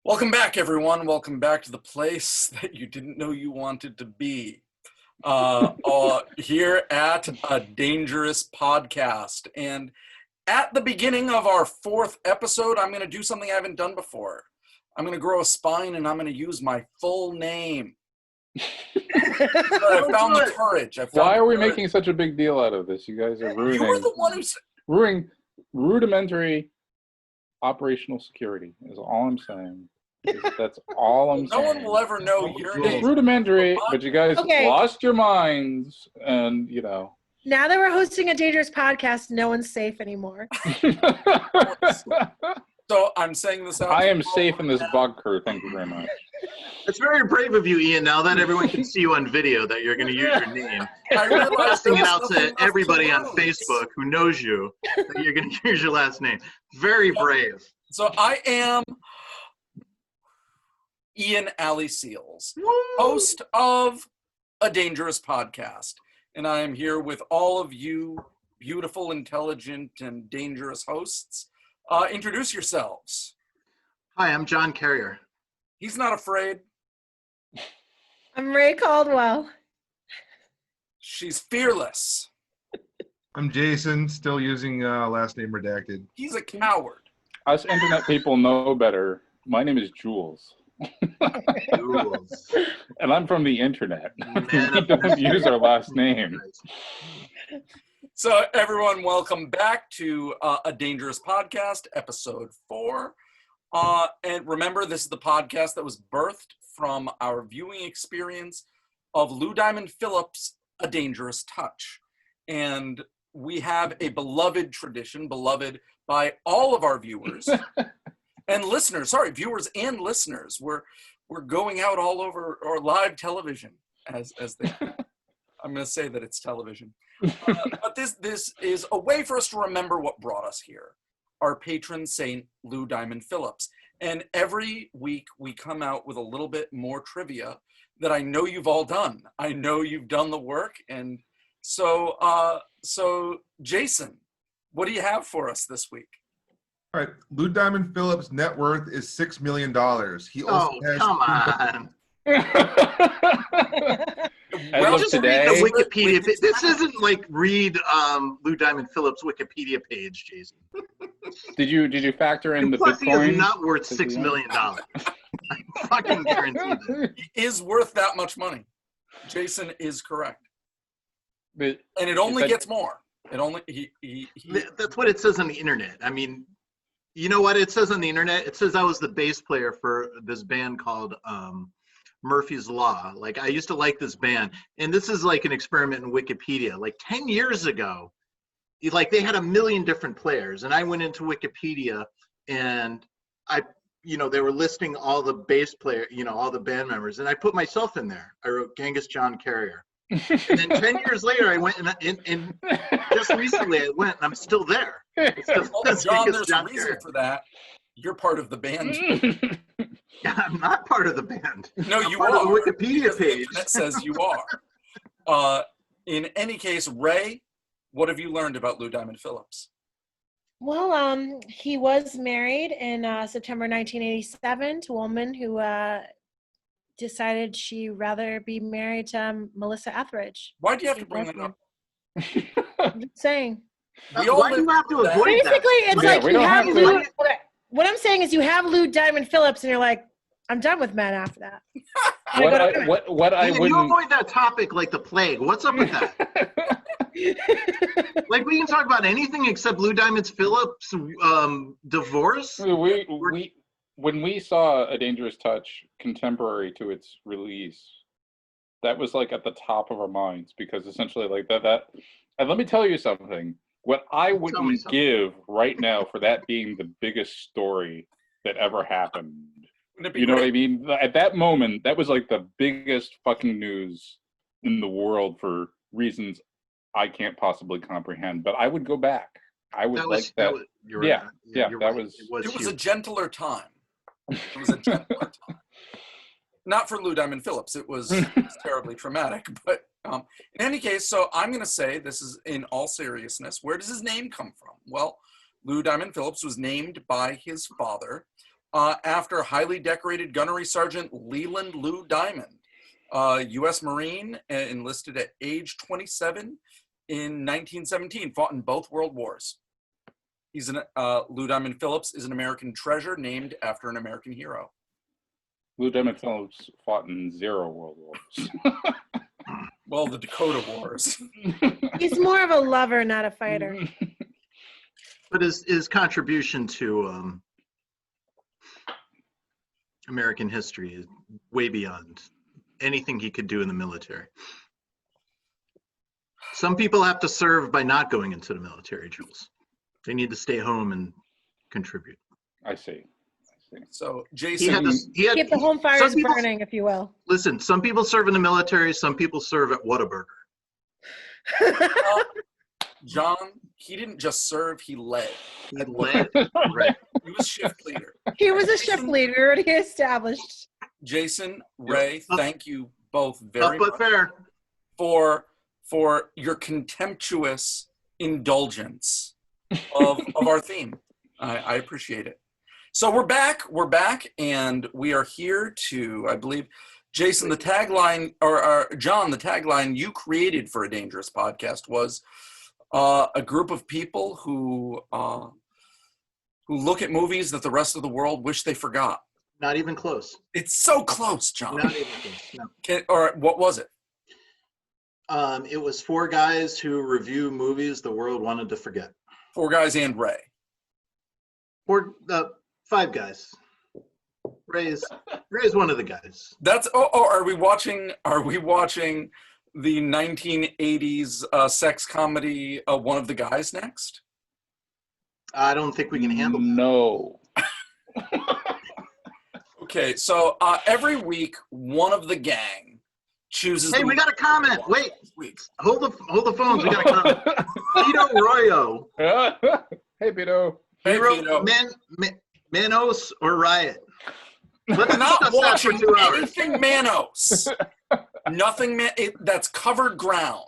Welcome back, everyone. Welcome back to the place that you didn't know you wanted to be. Here at A Dangerous Podcast. And at the beginning of our fourth episode, I'm going to do something I haven't done before. I'm going to grow a spine and I'm going to use my full name. I found the courage. Why are we making such a big deal out of this? You guys are ruining. You were the one who's ruining rudimentary operational security. Is all I'm saying. That's all I'm saying. No one will ever know your name. It's rudimentary, but you guys lost your minds, and you know. Now that we're hosting a dangerous podcast, no one's safe anymore. So I'm saying this out. I am safe in this bug crew. Thank you very much. It's very brave of you, Ian, now that everyone can see you on video, that you're going to use your name. I'm Posting it out to everybody on Facebook who knows you, that you're going to use your last name. Very brave. So I am Ian Alley Seals, host of A Dangerous Podcast. And I am here with all of you beautiful, intelligent, and dangerous hosts. Introduce yourselves. Hi, I'm John Carrier. He's not afraid. I'm Ray Caldwell. She's fearless. I'm Jason, still using last name redacted. He's a coward. Us internet people know better. My name is Jules. Jules. And I'm from the internet. We don't use our last name. So everyone, welcome back to A Dangerous Podcast, episode 4. And remember, this is the podcast that was birthed from our viewing experience of Lou Diamond Phillips' A Dangerous Touch. And we have a beloved tradition, beloved by all of our viewers and listeners. Sorry, viewers and listeners. We're going out all over our live television, as they. I'm going to say that it's television. But this is a way for us to remember what brought us here. Our patron saint, Lou Diamond Phillips. And every week we come out with a little bit more trivia that I know you've all done. I know you've done the work. And so Jason, what do you have for us this week? All right, Lou Diamond Phillips' net worth is $6 million. He also has come on. Well, just today, read the Wikipedia page. This isn't like read Lou Diamond Phillips' Wikipedia page, Jason. Did you factor in the Plus, Bitcoin? he is not worth $6 million. I fucking guarantee that. He is worth that much money. Jason is correct. But and it only gets more. It only he That's what it says on the internet. I mean, you know what it says on the internet? It says I was the bass player for this band called Murphy's Law. Like, I used to like this band, and this is like an experiment in Wikipedia. Like 10 years ago, like they had 1 million different players, and I went into Wikipedia, and they were listing all the bass player, all the band members, and I put myself in there. I wrote Genghis John Carrier. And then 10 years later, I went and just recently I went, and I'm still there. John, there's a reason for that. You're part of the band. Yeah, I'm not part of the band. No, I'm you part are. of the Wikipedia page. That says you are. In any case, Ray, what have you learned about Lou Diamond Phillips? Well, he was married in September 1987 to a woman who decided she'd rather be married to Melissa Etheridge. Why do you have to bring that up? I'm just saying. Why do you have to avoid Basically, that? it's like you have Lou. What I'm saying is you have Lou Diamond Phillips, and you're like, I'm done with men after that. You avoid that topic like the plague. What's up with that? Like, we can talk about anything except Lou Diamond Phillips' divorce. When we saw A Dangerous Touch contemporary to its release, that was like at the top of our minds, because essentially like that. And let me tell you something. What I wouldn't give right now for that being the biggest story that ever happened. You know what I mean? At that moment, that was like the biggest fucking news in the world for reasons I can't possibly comprehend. But I would go back. I would like that. It was a gentler time. It was a gentler time. Not for Lou Diamond Phillips. It was terribly traumatic. But in any case, so I'm going to say, this is in all seriousness, where does his name come from? Well, Lou Diamond Phillips was named by his father after highly decorated gunnery sergeant Leland Lou Diamond, U.S. Marine, enlisted at age 27 in 1917, fought in both World Wars. Lou Diamond Phillips is an American treasure named after an American hero. Lou Diamond Phillips fought in 0 World Wars. Well, the Dakota Wars. He's more of a lover, not a fighter. But his contribution to American history is way beyond anything he could do in the military. Some people have to serve by not going into the military, Jules. They need to stay home and contribute. I see. So, He Jason, had Keep the home fires some people- burning, if you will. Listen, some people serve in the military, some people serve at Whataburger. John, he didn't just serve, he led. He led, right? He was shift leader. He was a shift leader, already established. Jason, Ray, Yep. thank you both Tough very but much fair. for your contemptuous indulgence of our theme. I appreciate it. So we're back, and we are here to, I believe, Jason, the tagline, or John, the tagline you created for A Dangerous Podcast was a group of people who look at movies that the rest of the world wish they forgot. Not even close. It's so close, John. Not even close. No. Or what was it? It was 4 guys who review movies the world wanted to forget. 4 guys and Ray. Or 5 guys. Ray's one of the guys. That's are we watching the 1980s sex comedy One of the Guys next? I don't think we can handle that. No. Okay, so every week one of the gang chooses. Hey, we got a comment. Wait, week. hold the phones. We got a comment. Tito Royo. Hey, Pito. Hey, He wrote Pito. Manos or Riot. Let's Not discuss that for watching 2 hours. anything Manos. Nothing. That's covered ground.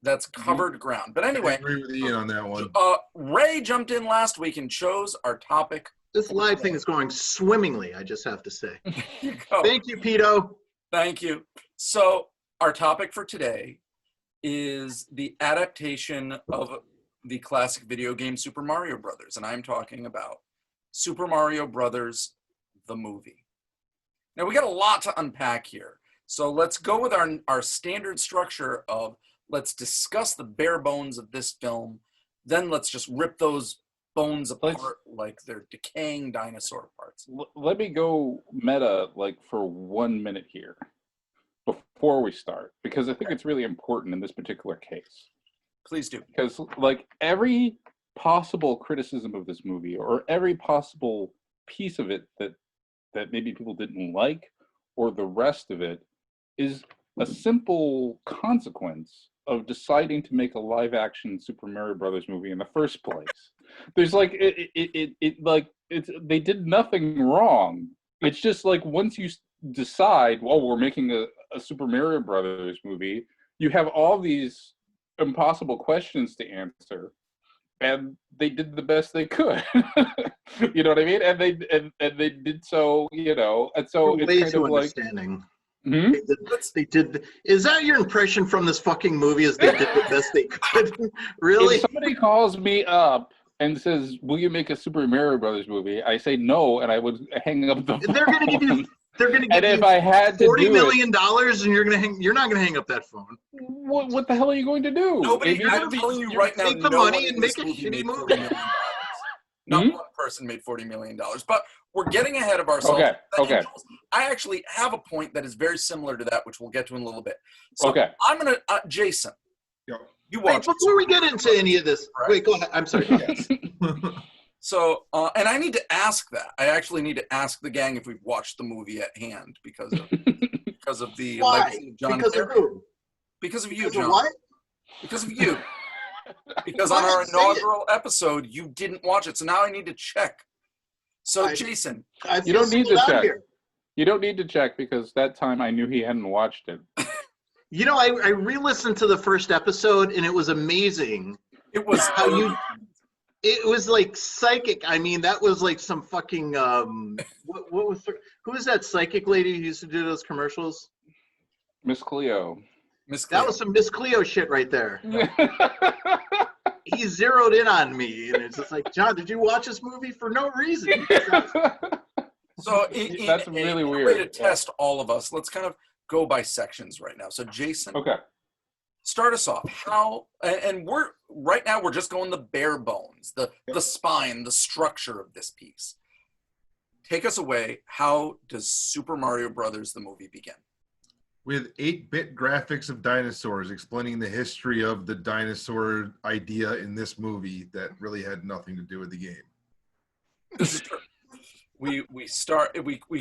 That's covered ground. But I anyway, agree with Ian on that one. Ray jumped in last week and chose our topic. This live thing is going swimmingly, I just have to say. Here you go. Thank you, Pito. Thank you. So our topic for today is the adaptation of the classic video game Super Mario Brothers, and I'm talking about Super Mario Brothers, the movie. Now we got a lot to unpack here, so let's go with our standard structure of let's discuss the bare bones of this film, then let's just rip those bones apart like they're decaying dinosaur parts. Let me go meta for 1 minute here before we start, because I think it's really important in this particular case. Please do. Because every possible criticism of this movie, or every possible piece of it that maybe people didn't like, or the rest of it, is a simple consequence of deciding to make a live action Super Mario Brothers movie in the first place. There's they did nothing wrong. It's just once you decide, well, we're making a Super Mario Brothers movie, you have all these impossible questions to answer, and they did the best they could. You know what I mean? And they did so, and so it's way kind too of understanding. Hmm? They did. Is that your impression from this fucking movie? Is they did the best they could? Really? If somebody calls me up and says, "Will you make a Super Mario Brothers movie?" I say no, and I would hang up the phone. They're gonna give you. They're gonna give And if you I had to $40 do million, and you're not gonna hang up that phone. what the hell are you going to do? Nobody, If I'm telling you right now, take the no money one in and this make a movie shitty made movie. $40 million. Not one person made $40 million. But we're getting ahead of ourselves. Okay. I actually have a point that is very similar to that, which we'll get to in a little bit. So Okay. I'm going to, Jason, Yep. you Wait, watch. before we get into any of this, Right. wait, go ahead. I'm sorry. Yes. So, and I need to ask that. I actually need to ask the gang if we've watched the movie at hand because of the Why? legacy of John Because of Terry. who? Because of you, Because of John. what? Because of you. Because Go on our ahead, say it. inaugural episode, you didn't watch it. So now I need to check. So, I- Jason, I You feel don't need to singled out check. here. You don't need to check, because that time I knew he hadn't watched it. You know, I re-listened to the first episode, and it was amazing it was how you It was like psychic. I mean, that was like some fucking what was who was that psychic lady who used to do those commercials? Miss Cleo. Miss That Cleo. was some Miss Cleo shit right there. He zeroed in on me, and it's just like, John, did you watch this movie for no reason? So That's really in a weird. way to test all of us, let's kind of go by sections right now. So Jason, Okay. start us off. How, and we're right now, we're just going the bare bones, the spine, the structure of this piece. Take us away. How does Super Mario Brothers, the movie, begin? With 8-bit graphics of dinosaurs explaining the history of the dinosaur idea in this movie that really had nothing to do with the game. This is true. We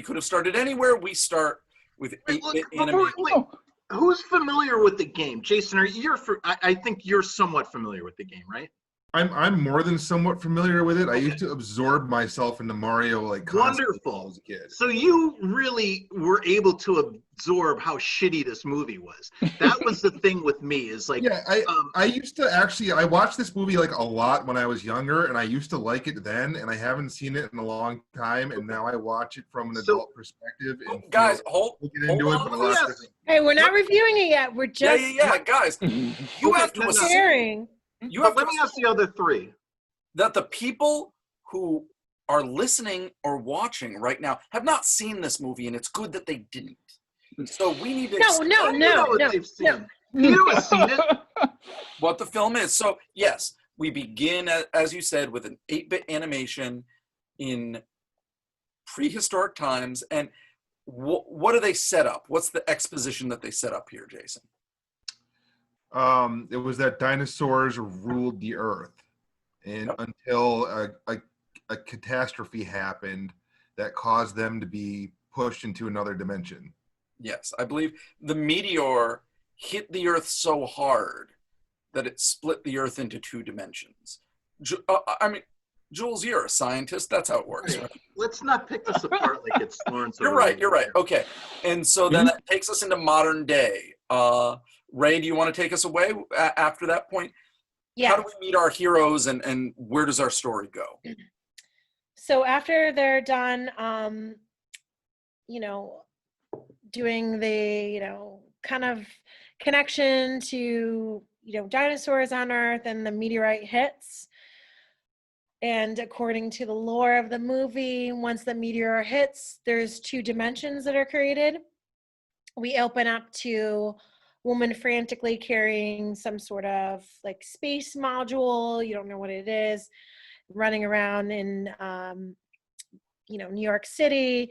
could have started anywhere. We start with 8-bit animation. Who's familiar with the game? Jason, I think you're somewhat familiar with the game, right? I'm more than somewhat familiar with it. I Okay. used to absorb myself into Mario like constantly when I Wonderful. was a kid. So you really were able to absorb how shitty this movie was. That was the thing with me is like, Yeah, I used to actually, I watched this movie like a lot when I was younger, and I used to like it then, and I haven't seen it in a long time, and now I watch it from an adult perspective. And Guys, we'll get into it, on. but a lot different. Hey, we're not reviewing it yet. We're just Yeah, guys. You have to no, no. assume, sharing. you have let to me ask the other three. that the people who are listening or watching right now have not seen this movie, and it's good that they didn't. So we need to No. You know what they've seen. You know what's seen it? what the film is. So yes, we begin, as you said, with an 8-bit animation in prehistoric times. And what do they set up? What's the exposition that they set up here, Jason? It was that dinosaurs ruled the earth, and until a catastrophe happened that caused them to be pushed into another dimension. Yes, I believe the meteor hit the earth so hard that it split the earth into 2 dimensions. Jules, you're a scientist. That's how it works, right? Let's not pick this apart like it's Lawrence. You're right. Okay. And so then that takes us into modern day. Ray, do you want to take us away after that point? Yeah. How do we meet our heroes, and where does our story go? So after they're done, doing the, kind of connection to, dinosaurs on Earth, and the meteorite hits. And according to the lore of the movie, once the meteor hits, there's 2 dimensions that are created. We open up to woman frantically carrying some sort of like space module. You don't know what it is, running around in, New York City,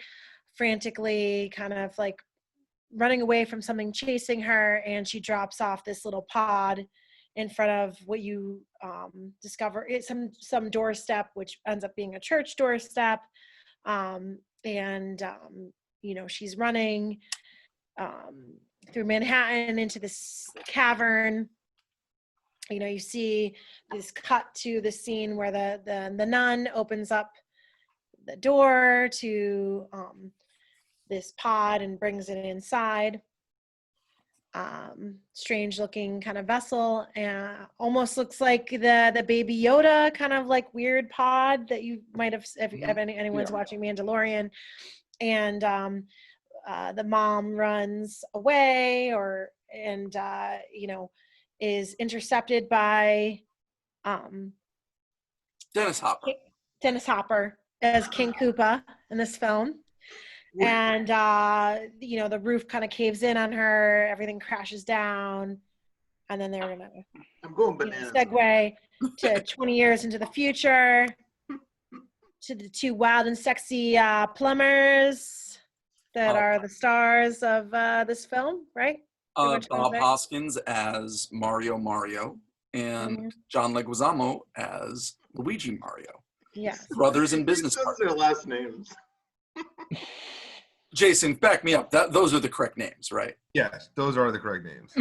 frantically kind of like running away from something chasing her. And she drops off this little pod in front of what you discover is some doorstep, which ends up being a church doorstep. She's running through Manhattan into this cavern. You see this cut to the scene where the nun opens up the door to this pod and brings it inside. Strange looking kind of vessel, and almost looks like the Baby Yoda kind of like weird pod that you might have if anyone's watching Mandalorian. And the mom runs away is intercepted by Dennis Hopper as King Koopa in this film. And the roof kind of caves in on her, everything crashes down, and then they're gonna segue to 20 years into the future, to the 2 wild and sexy plumbers that are the stars of this film, right? Bob Hoskins as Mario, and John Leguizamo as Luigi Mario. Yes. Brothers and business Those partners. are their last names. Jason, back me up. Those are the correct names, right? Yes, those are the correct names.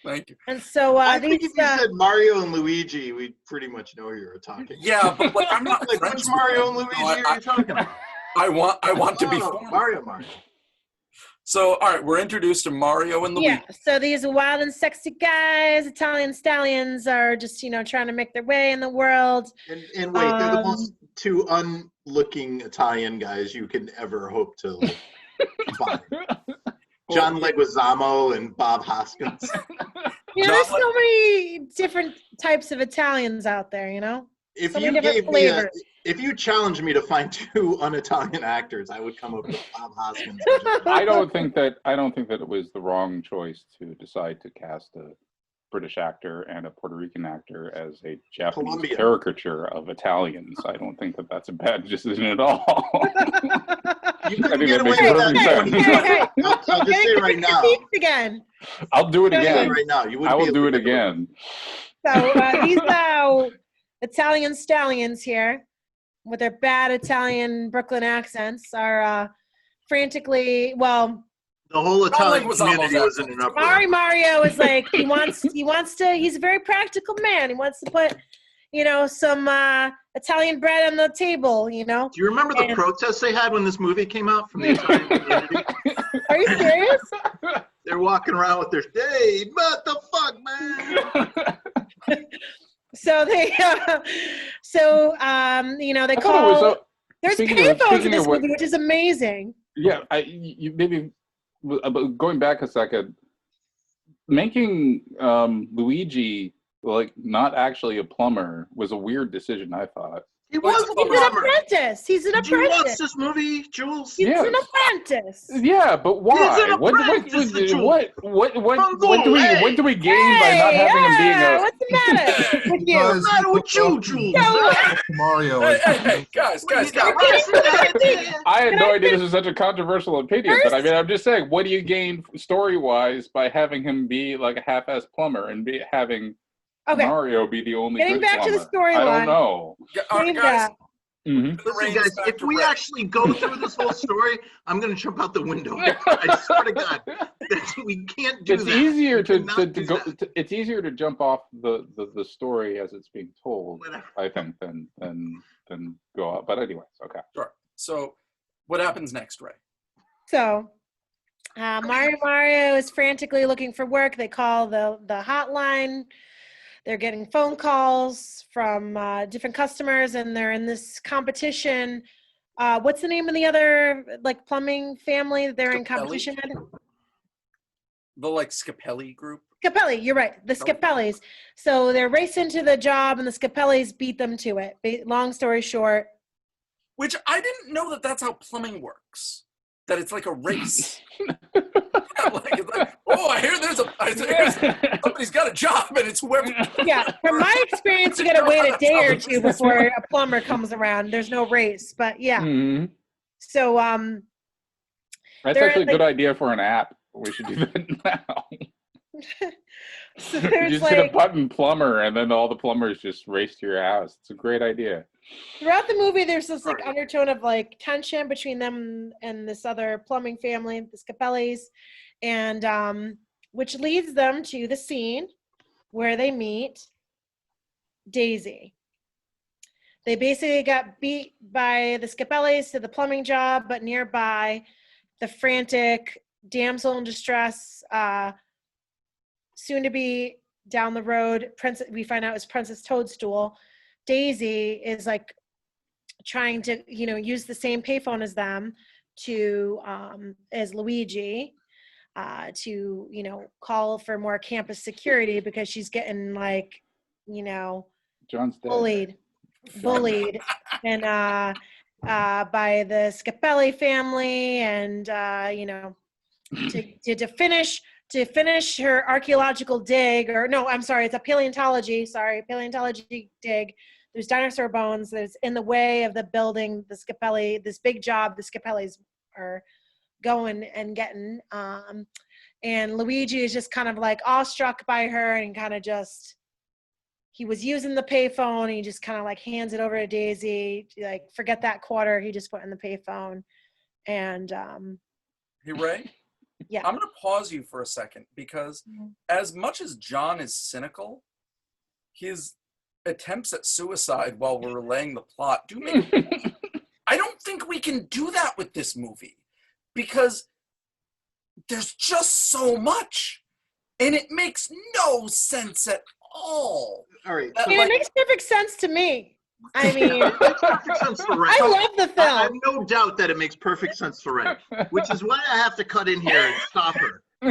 Thank you. And so I think if you said Mario and Luigi, we'd pretty much know who you were talking. Yeah, but like, I'm not Like, friends which Mario and with Luigi them. are you talking about? I want to be formal. Mario. So, all right, we're introduced to Mario and Luigi. Yeah, so these wild and sexy guys, Italian stallions, are just, trying to make their way in the world. And wait, they're the most two unlooking Italian guys you can ever hope to find. John Leguizamo and Bob Hoskins. There's so many different types of Italians out there, If so you many different flavors. if you challenged me to find two un-Italian actors, I would come up with Bob Hoskins. I don't think that it was the wrong choice to decide to cast a British actor and a Puerto Rican actor as a Japanese caricature of Italians. I don't think that that's a bad decision at all. You couldn't get away with that. I'll just say right now. Again. I'll do it again. Right now, I will do it again. So these Italian stallions here, with their bad Italian Brooklyn accents, are frantically, well, the whole Italian community was in an uproar. Mario is like, he's a very practical man. He wants to put, some Italian bread on the table, Do you remember the protests they had when this movie came out from the Italian community? Are you serious? They're walking around with their, hey, what the fuck, man? So they, they call. There's payphones in this movie, which is amazing. Yeah, you maybe going back a second, making Luigi not actually a plumber was a weird decision, I thought. He was a plumber. He's an apprentice. Did you watch this movie, Jules? He's an apprentice. Yeah, but why? He's an apprentice, What do we gain by not having him being a? What's the matter with you? What's the matter with you, Jules? Mario. Hey, guys. I had no idea this was such a controversial opinion, but I mean, I'm just saying, what do you gain story-wise by having him be like a half-ass plumber and having Mario be the only Getting good back plumber? to the storyline. I don't know. Guys, Listen, guys, if we actually go through this whole story, I'm going to jump out the window. I swear to God, we can't do it's that. Easier to go. It's easier to jump off the story as it's being told, I think, than go out. But anyways, okay. Sure. So, what happens next, Ray? So, Mario is frantically looking for work. They call the hotline. They're getting phone calls from different customers, and they're in this competition. What's the name of the other plumbing family that they're in competition with? The Scapelli group. Scapelli, you're right. The Scapellis. So they're racing to the job, and the Scapellis beat them to it. Long story short. Which I didn't know that that's how plumbing works. That it's like a race. I hear somebody's got a job and it's whoever. Yeah, from my experience, you got to wait a day or two before a plumber comes around. There's no race, but yeah. Mm-hmm. So that's actually a good idea for an app. We should do that now. So you just hit a button, plumber, and then all the plumbers just race to your house. It's a great idea. Throughout the movie, there's this undertone of tension between them and this other plumbing family, the Scapellis, and which leads them to the scene where they meet Daisy. They basically got beat by the Scapellis to the plumbing job, but nearby, the frantic damsel in distress, soon to be down the road, we find out is Princess Toadstool. Daisy is trying to, use the same payphone as them as Luigi, to, call for more campus security because she's getting John's bullied and by the Scapelli family, and to finish her archaeological dig, or no, I'm sorry, it's a paleontology dig. There's dinosaur bones that's in the way of the building the Scapelli, this big job the Scapellis are going and getting. And Luigi is just kind of awestruck by her, and kind of he was using the payphone, and he just kind of hands it over to Daisy, forget that quarter he just put in the payphone. And hey, Ray? Yeah. I'm going to pause you for a second, because as much as John is cynical, his attempts at suicide while we're relaying the plot do make I don't think we can do that with this movie, because there's just so much, and it makes no sense at all. All right. That, And like, it makes perfect sense to me. I mean, It makes perfect sense to Ray. I love the I have film. no doubt that it makes perfect sense to Ray, which is why I have to cut in here and stop her. so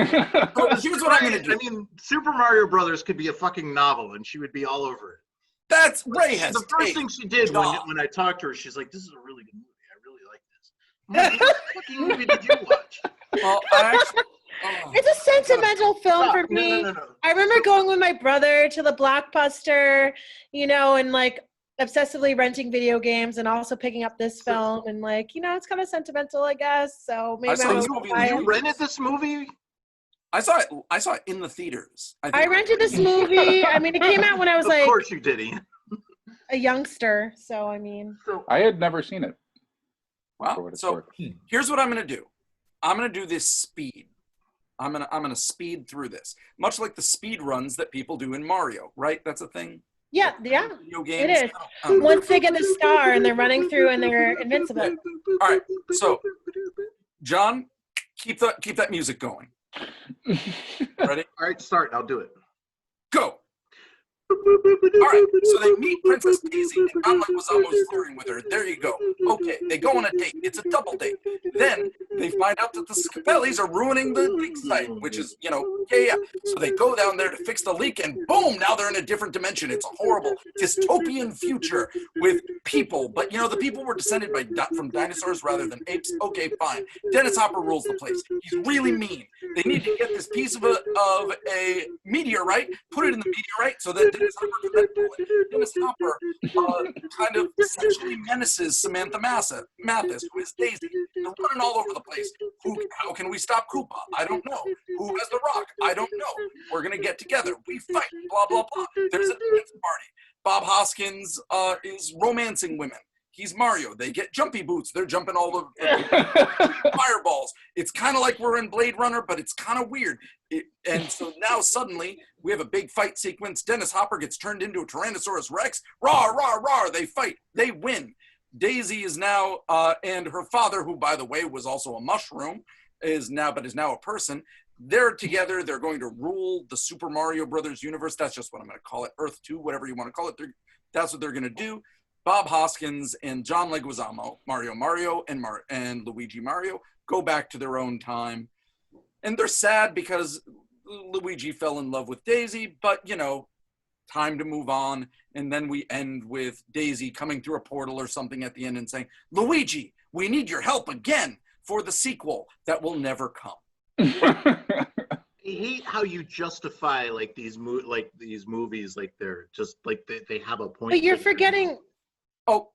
here's what I'm gonna do. I mean, Super Mario Brothers could be a fucking novel, and she would be all over it. That's Ray has The first taste. thing she did John. when I talked to her, she's like, "This is a really good movie. I really like this." I'm like, "What fucking movie did you watch?" Well, I actually, oh, It's a sentimental film Stop. for me. No. I remember going with my brother to the Blockbuster, you know, and like obsessively renting video games and also picking up this film and like, you know, it's kind of sentimental, I guess. So maybe saw I this was movie in biased. You rented this movie? I saw it in the theaters. I rented this movie. I mean, it came out when I was Of like course you did, Ian. a youngster. So, I mean, So, I had never seen it. For Well, what it's so worth. here's what I'm gonna do. I'm gonna do this speed. I'm gonna speed through this, much like the speed runs that people do in Mario, right? That's a thing. yeah. Video games. It is. I don't know. Once they get the star and they're running through and they're invincible. All right, so John, keep that music going. Ready? all right, start. I'll do it. Go. All right, so they meet Princess Daisy, and John Leguizamo's flirting with her. There you go. Okay, they go on a date. It's a double date. Then they find out that the Scapellis are ruining the leak site, which is, yeah. So they go down there to fix the leak, and boom, now they're in a different dimension. It's a horrible dystopian future with people, but the people were descended from dinosaurs rather than apes. Okay, fine. Dennis Hopper rules the place. He's really mean. They need to get this piece of a meteorite, put it in the meteorite, so that Dennis Hopper can then pull it. Dennis Hopper kind of sexually menaces Samantha Mathis, who is Daisy. They're running all over the place. How can we stop Koopa? I don't know. Who has the rock? I don't know. We're going to get together. We fight. Blah, blah, blah. There's a dance party. Bob Hoskins is romancing women. He's Mario. They get jumpy boots. They're jumping all over fireballs. It's kind of like we're in Blade Runner, but it's kind of weird. And so now suddenly we have a big fight sequence. Dennis Hopper gets turned into a Tyrannosaurus Rex. Rawr, rawr, rawr. They fight. They win. Daisy is now, and her father, who by the way was also a mushroom, is now a person. They're together. They're going to rule the Super Mario Brothers universe. That's just what I'm going to call it. Earth 2, whatever you want to call it. That's what they're going to do. Bob Hoskins and John Leguizamo, Mario and Luigi Mario, go back to their own time. And they're sad because Luigi fell in love with Daisy, but, time to move on. And then we end with Daisy coming through a portal or something at the end and saying, Luigi, we need your help again for the sequel that will never come. I hate how you justify these movies like they're just like they have a point. But you're forgetting Oh,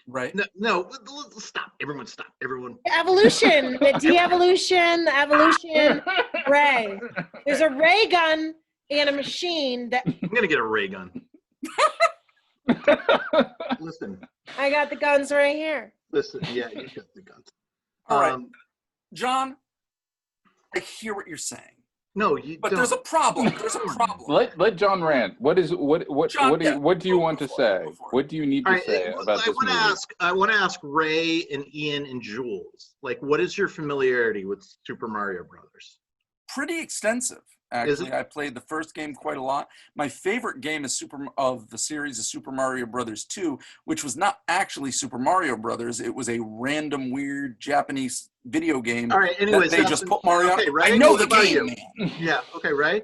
right. No, stop. Everyone stop. Everyone. the evolution, the de-evolution, the evolution, ray. There's a ray gun and a machine that I'm going to get a ray gun. Listen. I got the guns right here. Listen. Yeah, you got the guns. All right. John, I hear what you're saying. No, you but don't. There's a problem. Let John rant. What do you want to say? What do you need to say about this movie? I want to ask Ray and Ian and Jules. What is your familiarity with Super Mario Brothers? Pretty extensive, actually. I played the first game quite a lot. My favorite game of the series is Super Mario Brothers 2, which was not actually Super Mario Brothers. It was a random, weird Japanese video game. All right. Anyways, they just put Mario. Okay, right? I know the game, man. Yeah. Okay. Right.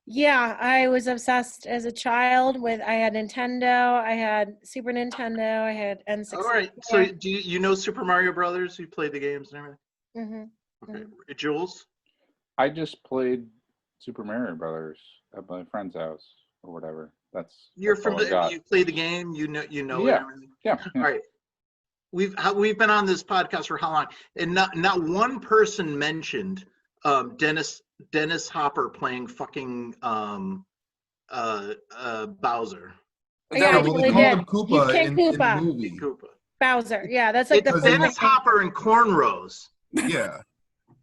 Yeah, I was obsessed as a child with. I had Nintendo, I had Super Nintendo, I had N64. All right. So do you know Super Mario Brothers? You played the games and everything. Mm-hmm. Okay. Jules. I just played Super Mario Brothers at my friend's house or whatever. You're that's from all I got. you play the game. You know. Yeah. And everything. Yeah. All right. We've been on this podcast for how long? And not one person mentioned Dennis Hopper playing fucking Bowser. Yeah, Well, they they called did. him Koopa King in Koopa. the movie. Koopa. Bowser. Yeah, that's like It's the Dennis Hopper and cornrows. Yeah.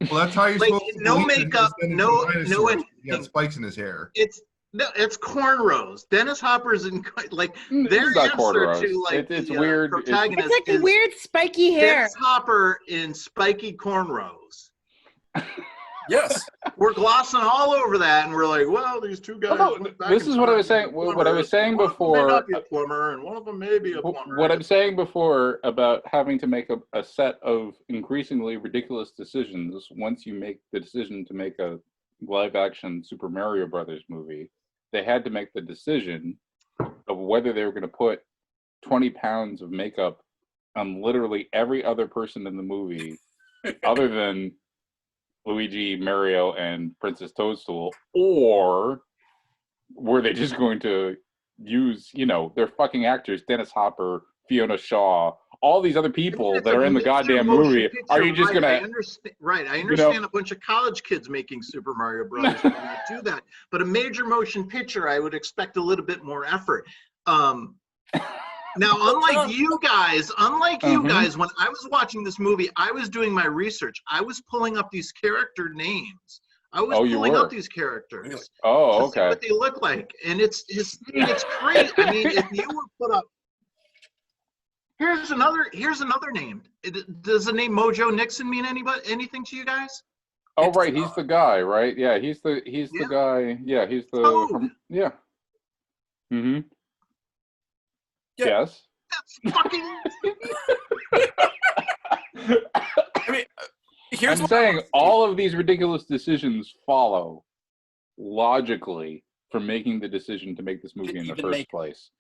Well, that's how you're Like, supposed to no believe him. makeup, He's been no a dinosaur. He anything. got spikes in his hair. It's No, it's cornrows. Dennis Hopper's in like their It's not answer cornrows. to like It's the weird. protagonist It's like is weird spiky hair. Dennis Hopper in spiky cornrows. Yes. We're glossing all over that, and we're like, well, these two guys. Although, went back this and is what I was forth saying. with What I was saying plumbers. One of them may before. not be a plumber, and one of them may be a plumber. What I'm saying before about having to make a set of increasingly ridiculous decisions once you make the decision to make a live-action Super Mario Brothers movie, they had to make the decision of whether they were going to put 20 pounds of makeup on literally every other person in the movie other than Luigi, Mario, and Princess Toadstool, or were they just going to use, their fucking actors, Dennis Hopper, Fiona Shaw, all these other people that are in the goddamn movie? Are you just right, gonna? I understand a bunch of college kids making Super Mario Brothers would not do that, but a major motion picture, I would expect a little bit more effort. Now, unlike you guys, when I was watching this movie, I was doing my research. I was pulling up these character names. I was pulling up these characters. Oh, to see what they look like, and it's great. I mean, if you were put up, here's another name. Does the name Mojo Nixon mean anything to you guys? Oh, right, he's the guy, right? Yeah, he's the guy. Yeah, he's the Toad. yeah. Mm-hmm. Yeah. Yes. That's fucking. I mean, I'm saying all of these ridiculous decisions follow logically from making the decision to make this movie in the first place.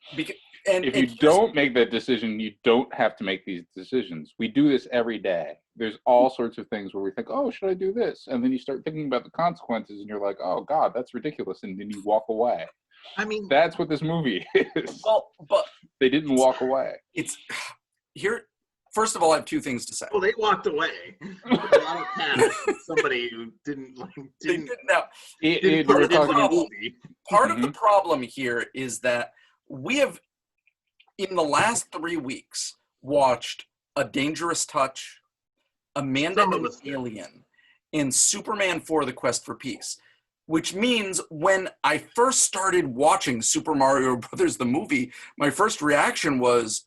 If you don't make that decision, you don't have to make these decisions. We do this every day. There's all sorts of things where we think, oh, should I do this? And then you start thinking about the consequences and you're like, oh, God, that's ridiculous. And then you walk away. I mean, that's what this movie is. Well, but they didn't walk away. It's here. First of all, I have two things to say. Well, they walked away. A lot of cats. Somebody who didn't put it in the movie. Part of the problem here is that we have, in the last 3 weeks, watched A Dangerous Touch, Amanda and the Alien, and Superman 4: The Quest for Peace. Which means when I first started watching Super Mario Brothers the movie, my first reaction was,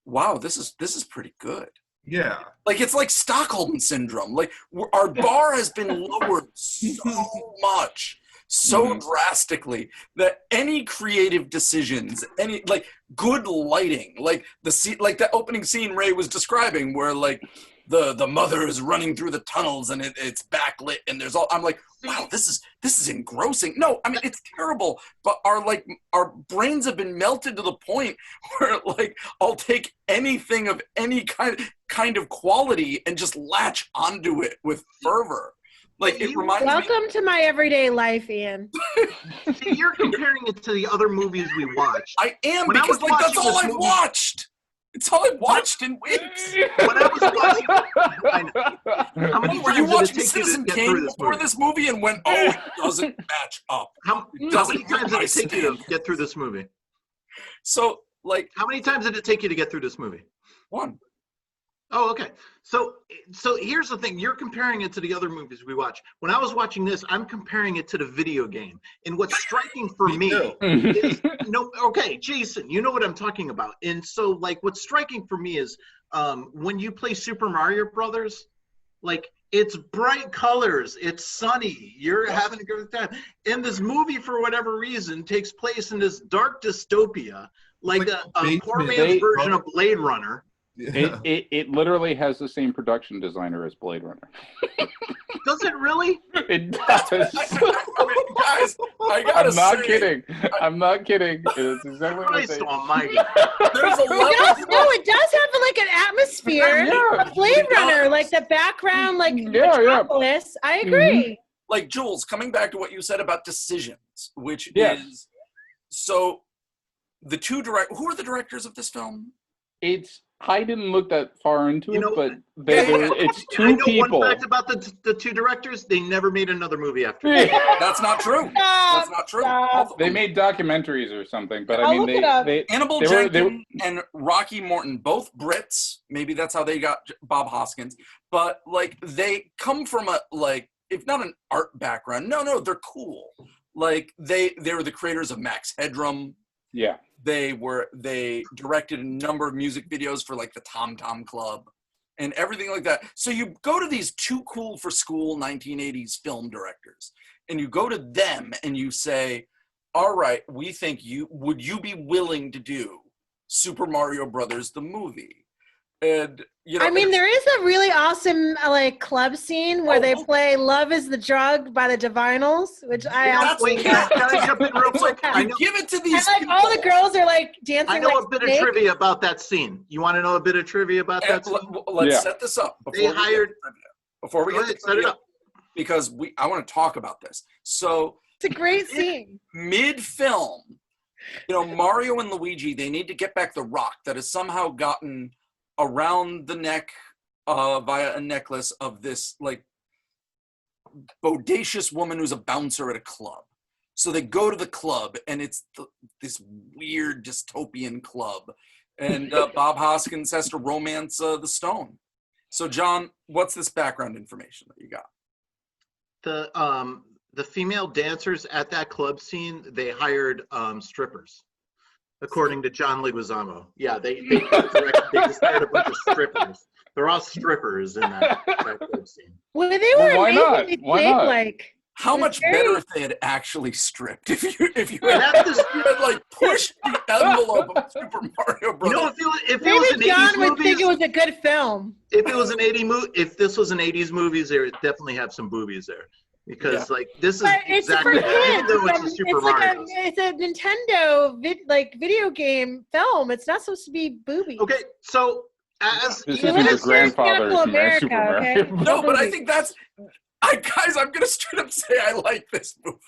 wow, this is pretty good. Yeah. Like, it's like Stockholm Syndrome. Like, our bar has been lowered so much, so drastically, that any creative decisions, any, like, good lighting, like that opening scene Ray was describing where, like, the mother is running through the tunnels and it's backlit and there's all, I'm like, wow, this is engrossing. No, I mean, it's terrible, but our brains have been melted to the point where, like, I'll take anything of any kind of quality and just latch onto it with fervor. Like, it reminds me. Welcome to my everyday life, Ian. See, you're comparing it to the other movies we watched. I am, because, like, that's all I've watched. It's all I've watched in weeks. When I was watching, how many were you times watching did it take Citizen you to get Kane through this before movie? this movie and went, oh, it doesn't match up. How many times did it take you to get through this movie? So, like, how many times did it take you to get through this movie? One. Oh, okay. So here's the thing. You're comparing it to the other movies we watch. When I was watching this, I'm comparing it to the video game. And what's striking for me is, okay, Jason, you know what I'm talking about. And so, like, what's striking for me is when you play Super Mario Brothers, like, it's bright colors, it's sunny, you're having a good time. And this movie, for whatever reason, takes place in this dark dystopia, like a poor man's version of Blade Runner. Yeah. It literally has the same production designer as Blade Runner. Does it really? It does. I mean, guys, I gotta say. I'm not kidding. It's exactly what Christ almighty. There's a level. It does have, like, an atmosphere of Blade Runner, like the background, like Metropolis. I agree. Like, Jules, coming back to what you said about decisions, which is, so the who are the directors of this film? I didn't look that far into it, but it's two people. One fact about the two directors: they never made another movie after. That's not true. That's not true. They made documentaries or something, but I'll look it up. Annabelle Jenkins and Rocky Morton, both Brits. Maybe that's how they got Bob Hoskins. But, like, they come from a, like, if not an art background, no, they're cool. Like they were the creators of Max Headroom. Yeah. They directed a number of music videos for like the Tom Tom Club and everything like that. So you go to these too cool for school 1980s film directors and you go to them and you say, all right, we think would you be willing to do Super Mario Brothers, the movie? And, you know, I mean, there is a really awesome like club scene where they play "Love Is the Drug" by the Divinals, which I absolutely Can love. I jump in real quick? you give it to these And like all the people. girls are like dancing. I know like a bit snakes. of trivia about that scene. You want to know a bit of trivia about that scene? Let's Yeah. set this up They hired. before we Go get to ahead, set it trivia, up. because I want to talk about this. So It's a great scene. mid-film, you know, Mario and Luigi, they need to get back the rock that has somehow gotten around the neck via a necklace of this like bodacious woman who's a bouncer at a club. So they go to the club and it's this weird dystopian club, and Bob Hoskins has to romance the stone. So John, what's this background information that you got? The female dancers at that club scene, they hired strippers, according to John Leguizamo. Yeah, they just hired a bunch of strippers. They're all strippers in that club scene. Well, they Well, were why not? amazingly Why shaped, not? like How It's much very- better if they had actually stripped? If you That's the- had like pushed the envelope of Super Mario You Brothers. know, if it was maybe an 80s John would think movies, it was a good film. if it was an 80 movie, if this was an 80s movies, there would definitely have some boobies there. Because like this is But it's exactly for that, even kids. though it's a Super Mario. It's a Nintendo video game film. It's not supposed to be booby. Okay, so as This You're isn't the living in grandfather Miracle from that Super America, Mario. okay? No, but I think that's guys, I'm gonna straight up say I like this movie.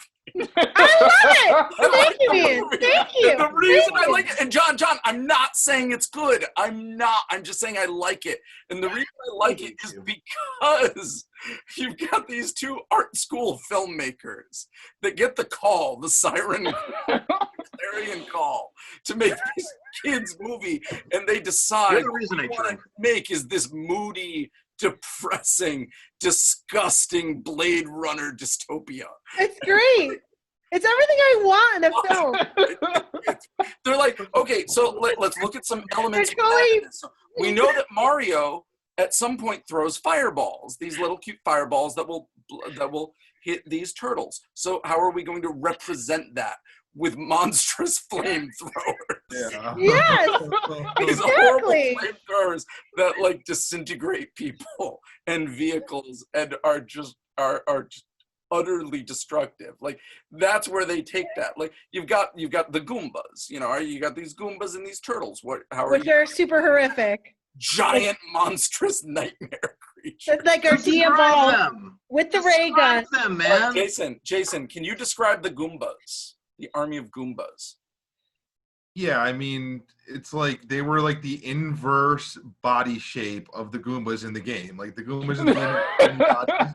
I love it. Thank you, the Ian. movie. Thank you. The reason Thank I you. like it, and John, I'm not saying it's good. I'm just saying I like it. And the reason I like it is because you've got these two art school filmmakers that get the call, the siren clarion call, to make this kids movie, and they decide You're the reason I what they want drink. to make is this moody, depressing, disgusting Blade Runner dystopia. It's great. It's everything I want in a film. They're like, okay, so let's look at some elements. They're totally- of that. So we know that Mario at some point throws fireballs, these little cute fireballs that will hit these turtles. So how are we going to represent that with monstrous flamethrowers? Yeah. Yes. These horrible Exactly. flamethrowers that like disintegrate people and vehicles and are just utterly destructive. Like that's where they take that. Like you've got the Goombas, you know, you got these Goombas and these turtles. How are Which you? are super horrific. Giant monstrous nightmare creatures. It's like our Describe de-evolved them. with the ray gun. Describe them, All right, man. Jason, can you describe the Goombas? The army of Goombas. Yeah, I mean, it's like they were like the inverse body shape of the Goombas in the game. Like the Goombas in the game had bodies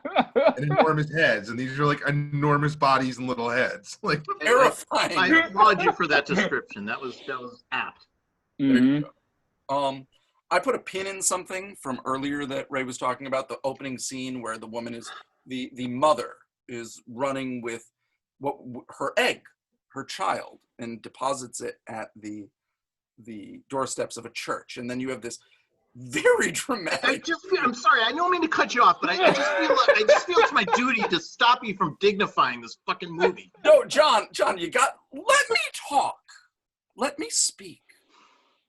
and enormous heads, and these are like enormous bodies and little heads. Like Terrifying. I applaud you for that description. That was apt. Mhm. I put a pin in something from earlier that Ray was talking about, the opening scene where the woman is the mother is running with her egg, her child, and deposits it at the doorsteps of a church, and then you have this very dramatic. I'm sorry. I don't mean to cut you off, but I just feel it's my duty to stop you from dignifying this fucking movie. No, John, let me talk. Let me speak.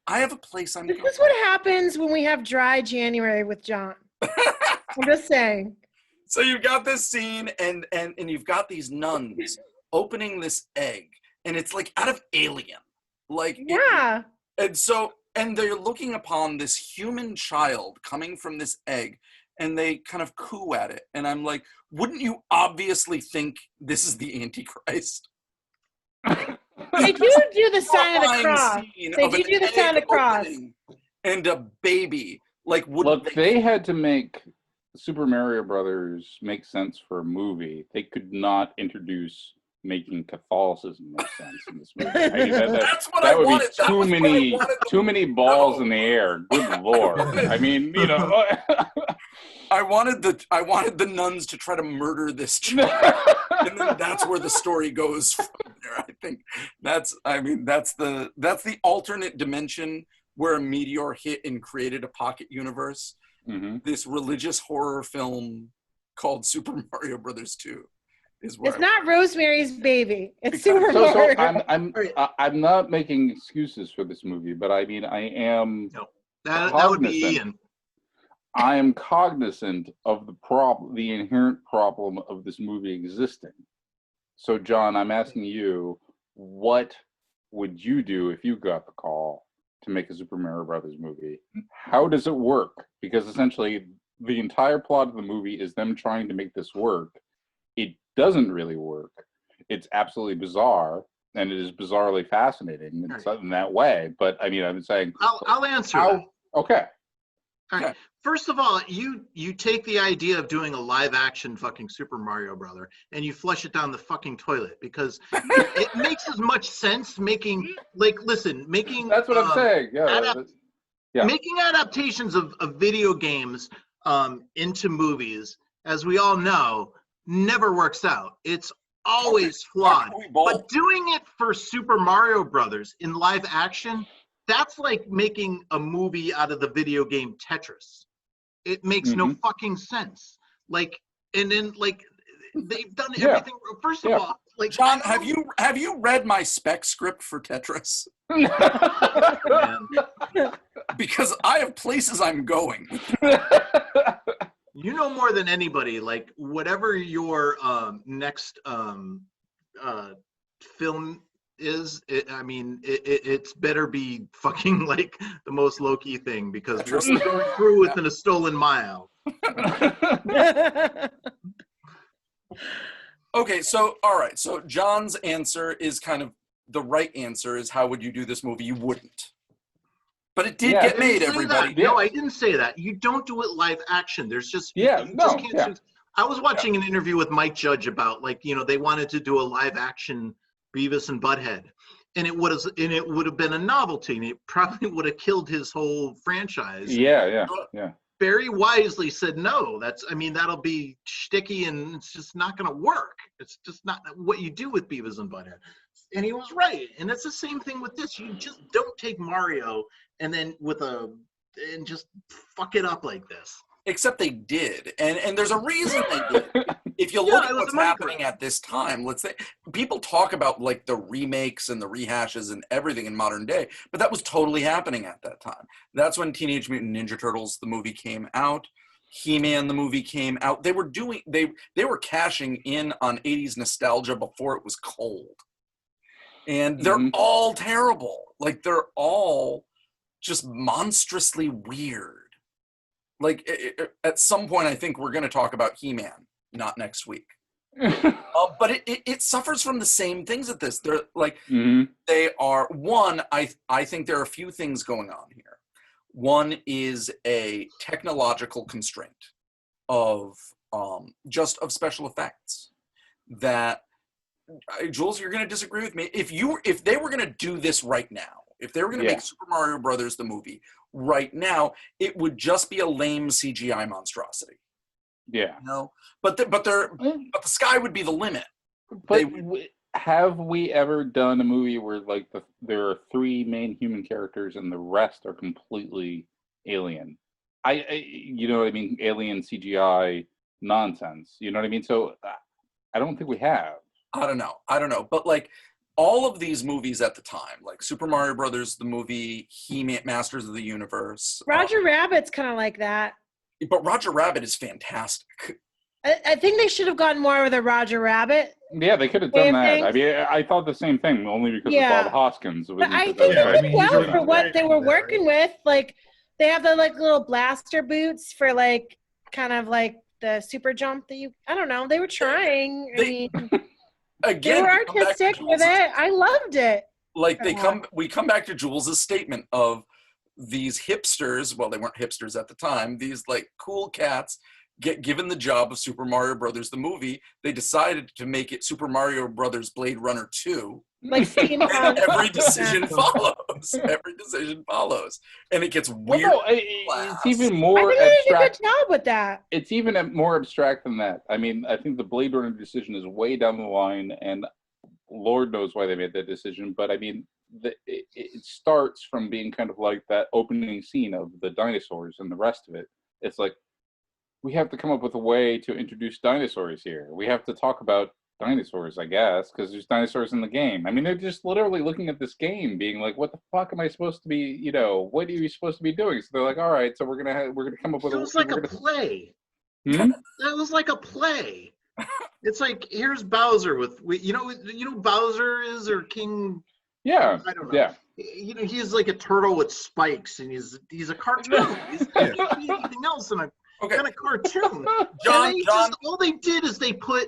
I have a place I'm This going. is what happens when we have dry January with John. I'm just saying. So you've got this scene, and you've got these nuns opening this egg, and it's like out of Alien, like Yeah. and they're looking upon this human child coming from this egg, and they kind of coo at it, and I'm like, wouldn't you obviously think this is the Antichrist? They do the sign of the Horrifying cross. scene They of an do the sign of the egg cross. opening and a baby. Like, wouldn't Look, they had to make Super Mario Brothers make sense for a movie. They could not introduce making Catholicism make sense in this movie. I mean, That's what that I would be wanted. That was what I wanted too many balls know. in the air. Good lord! I mean, you know. I wanted the nuns to try to murder this child, and then that's where the story goes from there. I think that's the alternate dimension where a meteor hit and created a pocket universe. Mm-hmm. This religious horror film called Super Mario Brothers 2 is where It's not Rosemary's Baby. It's Because- Super So Mario. I'm not making excuses for this movie, but I mean I am That would be cognizant. Ian. I am cognizant of the inherent problem of this movie existing. So, John, I'm asking you, what would you do if you got the call to make a Super Mario Brothers movie? How does it work? Because essentially, the entire plot of the movie is them trying to make this work. It doesn't really work. It's absolutely bizarre, and it is bizarrely fascinating in that way. But I mean, I'm saying, I'll answer that. Okay. All right. First of all, you take the idea of doing a live action fucking Super Mario Brother and you flush it down the fucking toilet because it makes as much sense making That's what I'm saying. Yeah. making adaptations of video games into movies, as we all know, never works out. It's always flawed. But doing it for Super Mario Brothers in live action, that's like making a movie out of the video game Tetris. It makes no fucking sense. Like, and then like they've done everything. First of all, like John, have you read my spec script for Tetris? Because I have places I'm going. You know more than anybody. Like whatever your next film is, it's better be fucking like the most low-key thing because we're going through within a stolen mile. Okay, so all right, so John's answer is kind of the right answer is how would you do this movie? You wouldn't. But it did get made, everybody. No, I didn't say that. You don't do it live action. There's just I was watching an interview with Mike Judge about they wanted to do a live action Beavis and Butthead, and it would have been a novelty, and it probably would have killed his whole franchise. Yeah. Very wisely said no. That'll be shticky, and it's just not going to work. It's just not what you do with Beavis and Butthead. And he was right. And it's the same thing with this. You just don't take Mario and then and just fuck it up like this. Except they did, and there's a reason they did. If you look at what's happening at this time, let's say people talk about like the remakes and the rehashes and everything in modern day, but that was totally happening at that time. That's when Teenage Mutant Ninja Turtles the movie came out, He-Man the movie came out. They were cashing in on 80s nostalgia before it was cold, and they're all terrible. Like they're all just monstrously weird. Like at some point, I think we're going to talk about He-Man, not next week. But it suffers from the same things at this. They're like they are one. I think there are a few things going on here. One is a technological constraint of just of special effects. That Jules, you're going to disagree with me. If they were going to do this right now, if they were going to make Super Mario Brothers the movie right now, it would just be a lame CGI monstrosity. Yeah. But the sky would be the limit. But have we ever done a movie where like there are three main human characters and the rest are completely alien? You know what I mean? Alien CGI nonsense. You know what I mean? So I don't think we have. I don't know. But like all of these movies at the time, like Super Mario Brothers, the movie, He-Man, Masters of the Universe. Roger Rabbit's kind of like that. But Roger Rabbit is fantastic. I think they should have gotten more with a Roger Rabbit. Yeah, they could have done that. I mean, I thought the same thing, only because of Bob Hoskins. But I think they did well for what they were working with. Like, they have the like little blaster boots for like kind of like the super jump that I don't know. They were trying. Again, they were artistic with it. I loved it. Like we come back to Jules's statement of these hipsters. Well, they weren't hipsters at the time. These like cool cats get given the job of Super Mario Brothers the movie. They decided to make it Super Mario Brothers Blade Runner 2, Like steampunk. Every decision follows. Every decision follows, and it gets Well, weird. no, it's even I more think they did a good abstract. job with that. It's even more abstract than that. I mean, I think the Blade Runner decision is way down the line, and Lord knows why they made that decision. But I mean, it starts from being kind of like that opening scene of the dinosaurs and the rest of it. It's like, we have to come up with a way to introduce dinosaurs here. We have to talk about dinosaurs, I guess, because there's dinosaurs in the game. I mean, they're just literally looking at this game, being like, "What the fuck am I supposed to be? You know, what are you supposed to be doing?" So they're like, "All right, so we're gonna come up with." It was like a play. Hmm? That was like a play. It's like, here's Bowser with, you know who Bowser is, or King. Yeah, I don't know. yeah. You know, he's like a turtle with spikes, and he's a cartoon. He's not anything else than a Okay, kind of cartoon. John. All they did is they put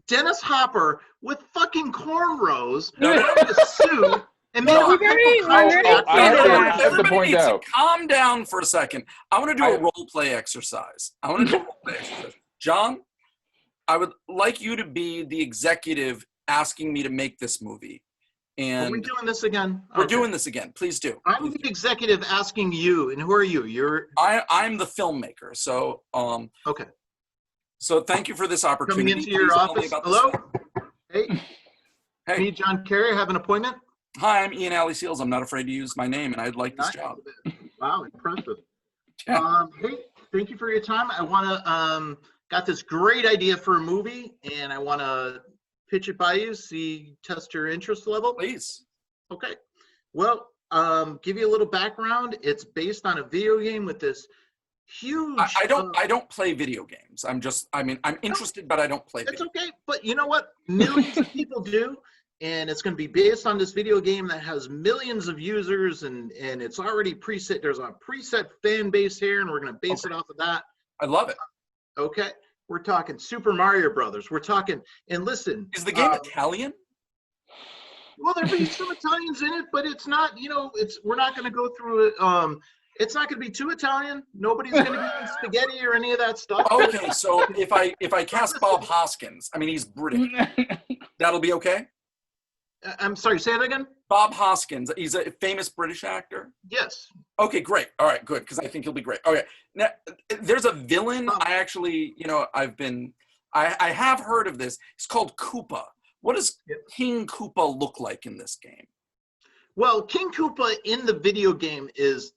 Dennis Hopper with fucking cornrows No, no, in a suit and made Well, him we've already- a couple we've already contracts. said I that. have to Everybody point needs out. to calm down for a second. I want to do a role play exercise. John, I would like you to be the executive asking me to make this movie. Are And we doing this again? we're Okay. doing this again. Please do. I'm Please the do. executive asking you, and who are you? You're I'm the filmmaker. So okay. so thank you for this opportunity. Coming into your Please tell me office. about Hello? this. Hey, Hey. me, John Kerry, have an appointment? Hi, I'm Ian Alley Seals. I'm not afraid to use my name, and I'd like this Nice. job. Wow, impressive. Yeah. Hey, thank you for your time. I want to got this great idea for a movie, and I want to pitch it by you. Test your interest level. Please. Okay. Well, give you a little background. It's based on a video game with this huge. I don't play video games. I'm interested, but I don't play It's video okay, but you know what? Millions of people do, and it's going to be based on this video game that has millions of users, and it's already preset. There's a preset fan base here, and we're going to base it off of that. I love it. Okay, we're talking Super Mario Brothers. We're talking, and listen, Is the game Italian? well, there'll be some Italians in it, but it's not. We're not going to go through it. It's not going to be too Italian. Nobody's going to be eating spaghetti or any of that stuff. Okay, so if I cast Bob Hoskins, I mean he's British. That'll be okay. I'm sorry. Say that again. Bob Hoskins, he's a famous British actor. Yes. Okay, great. All right, good, because I think he'll be great. Okay, now there's a villain. I actually, I have heard of this. It's called Koopa. What does King Koopa look like in this game? Well, King Koopa in the video game is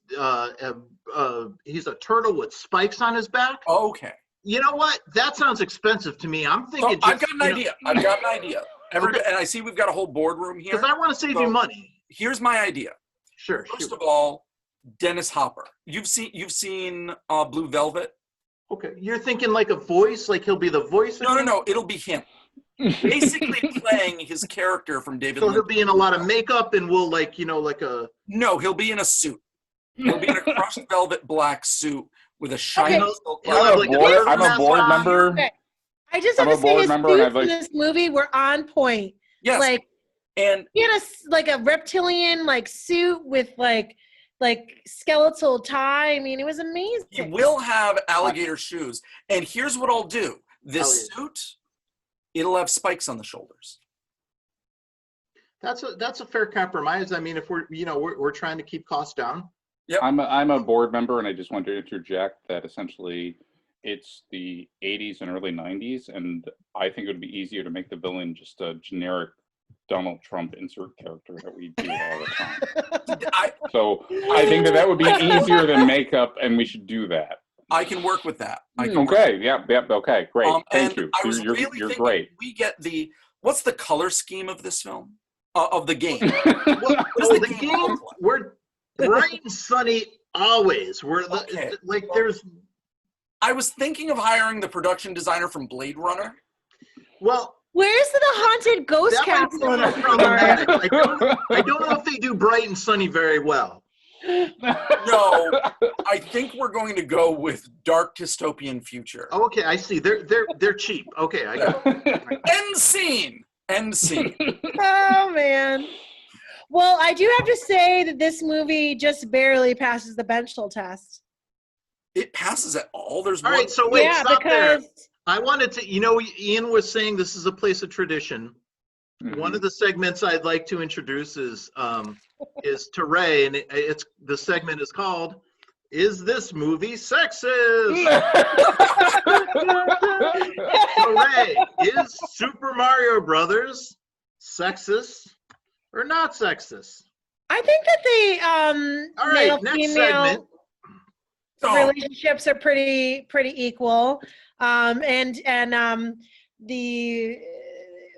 he's a turtle with spikes on his back. Okay. You know what? That sounds expensive to me. I'm thinking. I've got an idea. I've got an idea. And I see we've got a whole boardroom here. Because I want to save you money. Here's my idea. Sure. First of all, Dennis Hopper. You've seen Blue Velvet? Okay. You're thinking like a voice, like he'll be the voice. No. It'll be him. Basically playing his character from David So Lynch. he'll be in a lot of makeup, and we'll like a. No, he'll be in a suit. He'll be in a crushed velvet black suit with a shiny. Okay. silk I'm a board member. Okay. I just I'm have a to say board his member, and suits I'd like- in this movie were on point. Yes. Like And he had a reptilian suit with like skeletal tie. I mean, it was amazing. he will have alligator shoes. And here's what I'll do. This suit, it'll have spikes on the shoulders. That's a fair compromise. I mean, if we're trying to keep costs down. Yep. I'm a board member, and I just want to interject that essentially it's the 80s and early 90s, and I think it would be easier to make the villain just a generic Donald Trump insert character that we do all the time. So I think that would be easier than makeup, and we should do that. I can work with that. Okay. Yep. Okay. Great. Thank you. I was You're really great. We get what's the color scheme of this film? Of the game. Well, does the game, we're bright and sunny always. Okay. There's. I was thinking of hiring the production designer from Blade Runner. Well, Where's the haunted ghost that might be castle? a in little the problematic. car? I don't know if they do bright and sunny very well. No, I think we're going to go with dark dystopian future. Oh, okay, I see. They're cheap. Okay, I got it. End scene. End scene. Oh man. Well, I do have to say that this movie just barely passes the Benchel test. It passes at all. There's All one. right, so wait, Yeah, stop there. because I wanted to, Ian was saying this is a place of tradition. One of the segments I'd like to introduce is to Ray, and the segment is called "Is This Movie Sexist?" So Ray, is Super Mario Brothers sexist or not sexist? I think that All right, male next female segment. relationships are pretty equal. The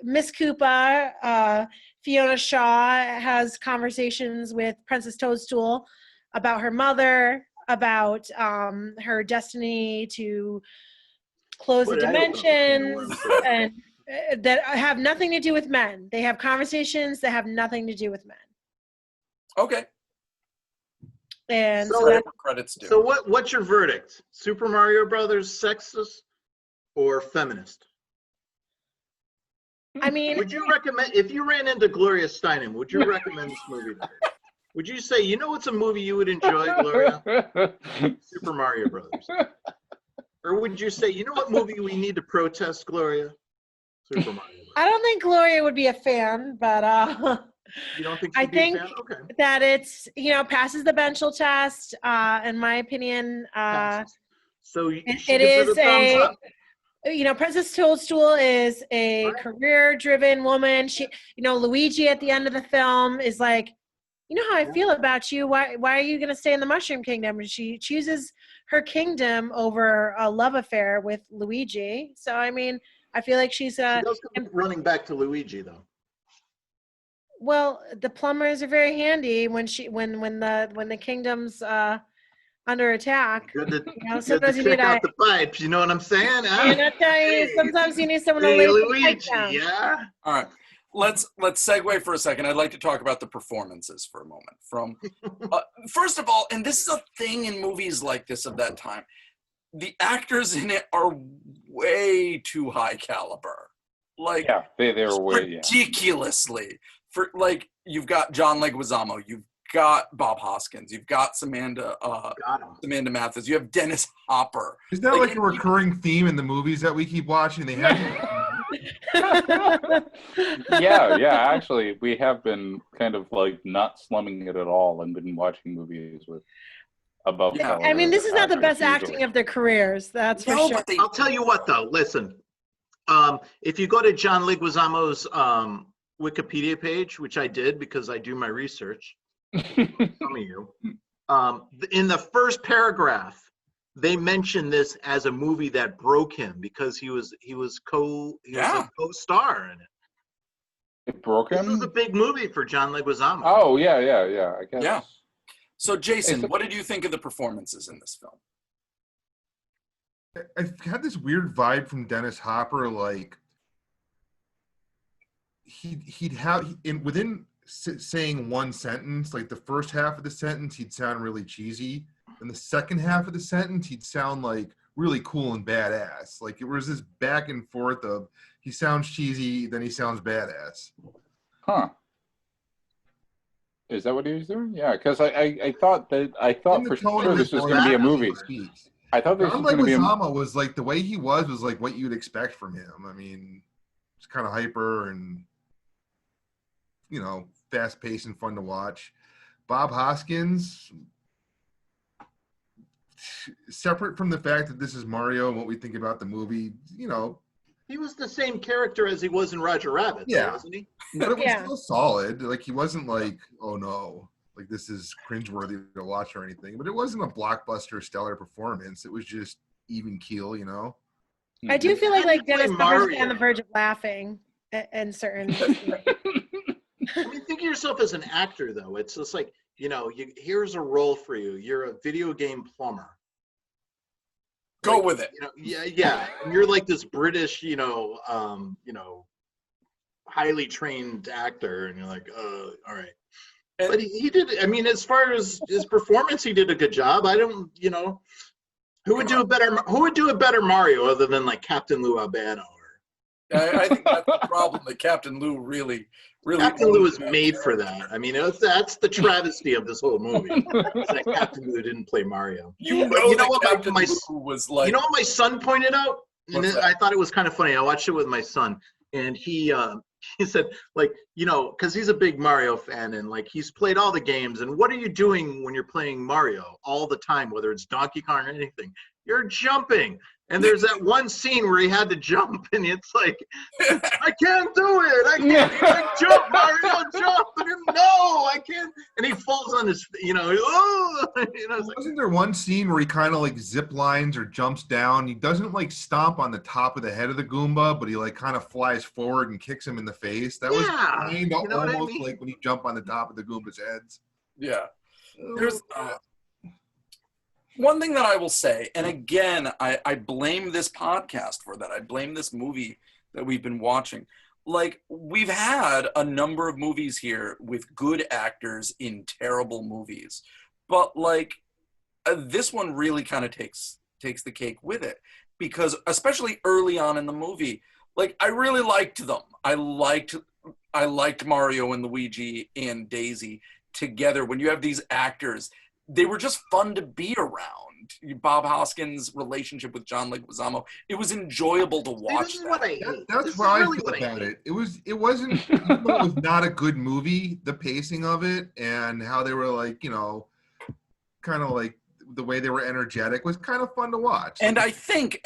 Miss Koopa, Fiona Shaw, has conversations with Princess Toadstool about her mother, about her destiny to close the Boy, I opened up a can of dimensions, worms there. and that have nothing to do with men. They have conversations that have nothing to do with men. Okay. And So- so that's Whatever credits due. So what's your verdict? Super Mario Brothers sexist or feminist? I mean, Would you recommend, if you ran into Gloria Steinem, would you recommend this movie to her? Would you say, you know what's a movie you would enjoy, Gloria? Super Mario Brothers. Or would you say, you know what movie we need to protest, Gloria? Super Mario Brothers. I don't think Gloria would be a fan, but You don't think I she'd be a think fan? Okay. that it's, passes the Benchel test, in my opinion. So It she gives is it a thumbs a, up. Princess Toadstool is a Right. career-driven woman. She, Luigi at the end of the film is like, you know how I feel about you. Why are you going to stay in the Mushroom Kingdom? And she chooses her kingdom over a love affair with Luigi. So, I mean, I feel like she's She does come running back to Luigi, though. well, the plumbers are very handy when the kingdom's under attack. Good to, Sometimes you check need out the pipes. You know what I'm saying? Huh? and I tell you, sometimes you need someone to Hey, lay the Luigi, pipe down. yeah? All right. Let's segue for a second. I'd like to talk about the performances for a moment. From first of all, and this is a thing in movies like this of that time, the actors in it are way too high caliber. Like, Yeah, they were way, yeah. ridiculously. For like, you've got John Leguizamo, you've got Bob Hoskins, you've got Samantha Mathis, you have Dennis Hopper. Is that like a recurring theme in the movies that we keep watching? They have. yeah, actually, we have been kind of like not slumming it at all and been watching movies with above Yeah. caliber I mean, this is not the actors best acting usually. of their careers. That's for No, sure. but they, I'll tell you what, though. Listen, if you go to John Leguizamo's Wikipedia page, which I did because I do my research, some of you, in the first paragraph, they mention this as a movie that broke him because he was a co-star in it. It broke This was him? a big movie for John Leguizamo. Oh, yeah, I guess. Yeah. So, Jason, It's a- what did you think of the performances in this film? I've had this weird vibe from Dennis Hopper, like he'd have within saying one sentence, like the first half of the sentence, he'd sound really cheesy, and the second half of the sentence, he'd sound like really cool and badass. Like it was this back and forth of he sounds cheesy, then he sounds badass. Huh. Is that what he was doing? Yeah, because I thought In for the tone sure of this his was going to be a voice, movie. he speaks. I thought this John was going to be a Leguizamo was like the way he was like what you'd expect from him. I mean, it's kind of hyper and fast paced and fun to watch. Bob Hoskins, separate from the fact that this is Mario and what we think about the movie, He was the same character as he was in Roger Rabbit, though, Yeah. wasn't he? but it was Yeah. still solid. Like he wasn't like, oh no, like this is cringeworthy to watch or anything. But it wasn't a blockbuster stellar performance. It was just even keel, I do feel like How do you Dennis play Hopper's Mario? on the verge of laughing in certain. I mean, think of yourself as an actor, though. It's just like, here's a role for you. You're a video game plumber. Go with it. Yeah. And you're like this British, highly trained actor, and you're like, all right. And- But he did. I mean, as far as his performance, he did a good job. I don't, who would do a better Mario other than like Captain Lou Albano? I think that's the problem that Captain Lou really. Captain Lou was made for that. I mean, that's the travesty of this whole movie. It's that Captain Lou didn't play Mario. You But know you know that what Captain my Lou was like. You know what my son pointed out? And What's that? I thought it was kind of funny. I watched it with my son, and he he said, like, because he's a big Mario fan and like he's played all the games. And what are you doing when you're playing Mario all the time, whether it's Donkey Kong or anything? You're jumping. And there's that one scene where he had to jump, and it's like, I can't do it. I can't like, jump, Mario, jump. And no, I can't. And he falls on his, oh, it's like, Wasn't there one scene where he kind of like zip lines or jumps down? He doesn't like stomp on the top of the head of the Goomba, but he like kind of flies forward and kicks him in the face. That was kind of almost like when you jump on the top of the Goomba's heads. Yeah. There's one thing that I will say, and again, I blame this podcast for that. I blame this movie that we've been watching. Like, we've had a number of movies here with good actors in terrible movies. But, like, this one really kind of takes the cake with it. Because, especially early on in the movie, like, I really liked them. I liked Mario and Luigi and Daisy together. When you have these actors, they were just fun to be around. Bob Hoskins' relationship with John Leguizamo, it was enjoyable to watch. This is what I hate. That's how I feel about it. It wasn't, even though it was not a good movie, the pacing of it and how they were like, kind of like the way they were energetic was kind of fun to watch. And I think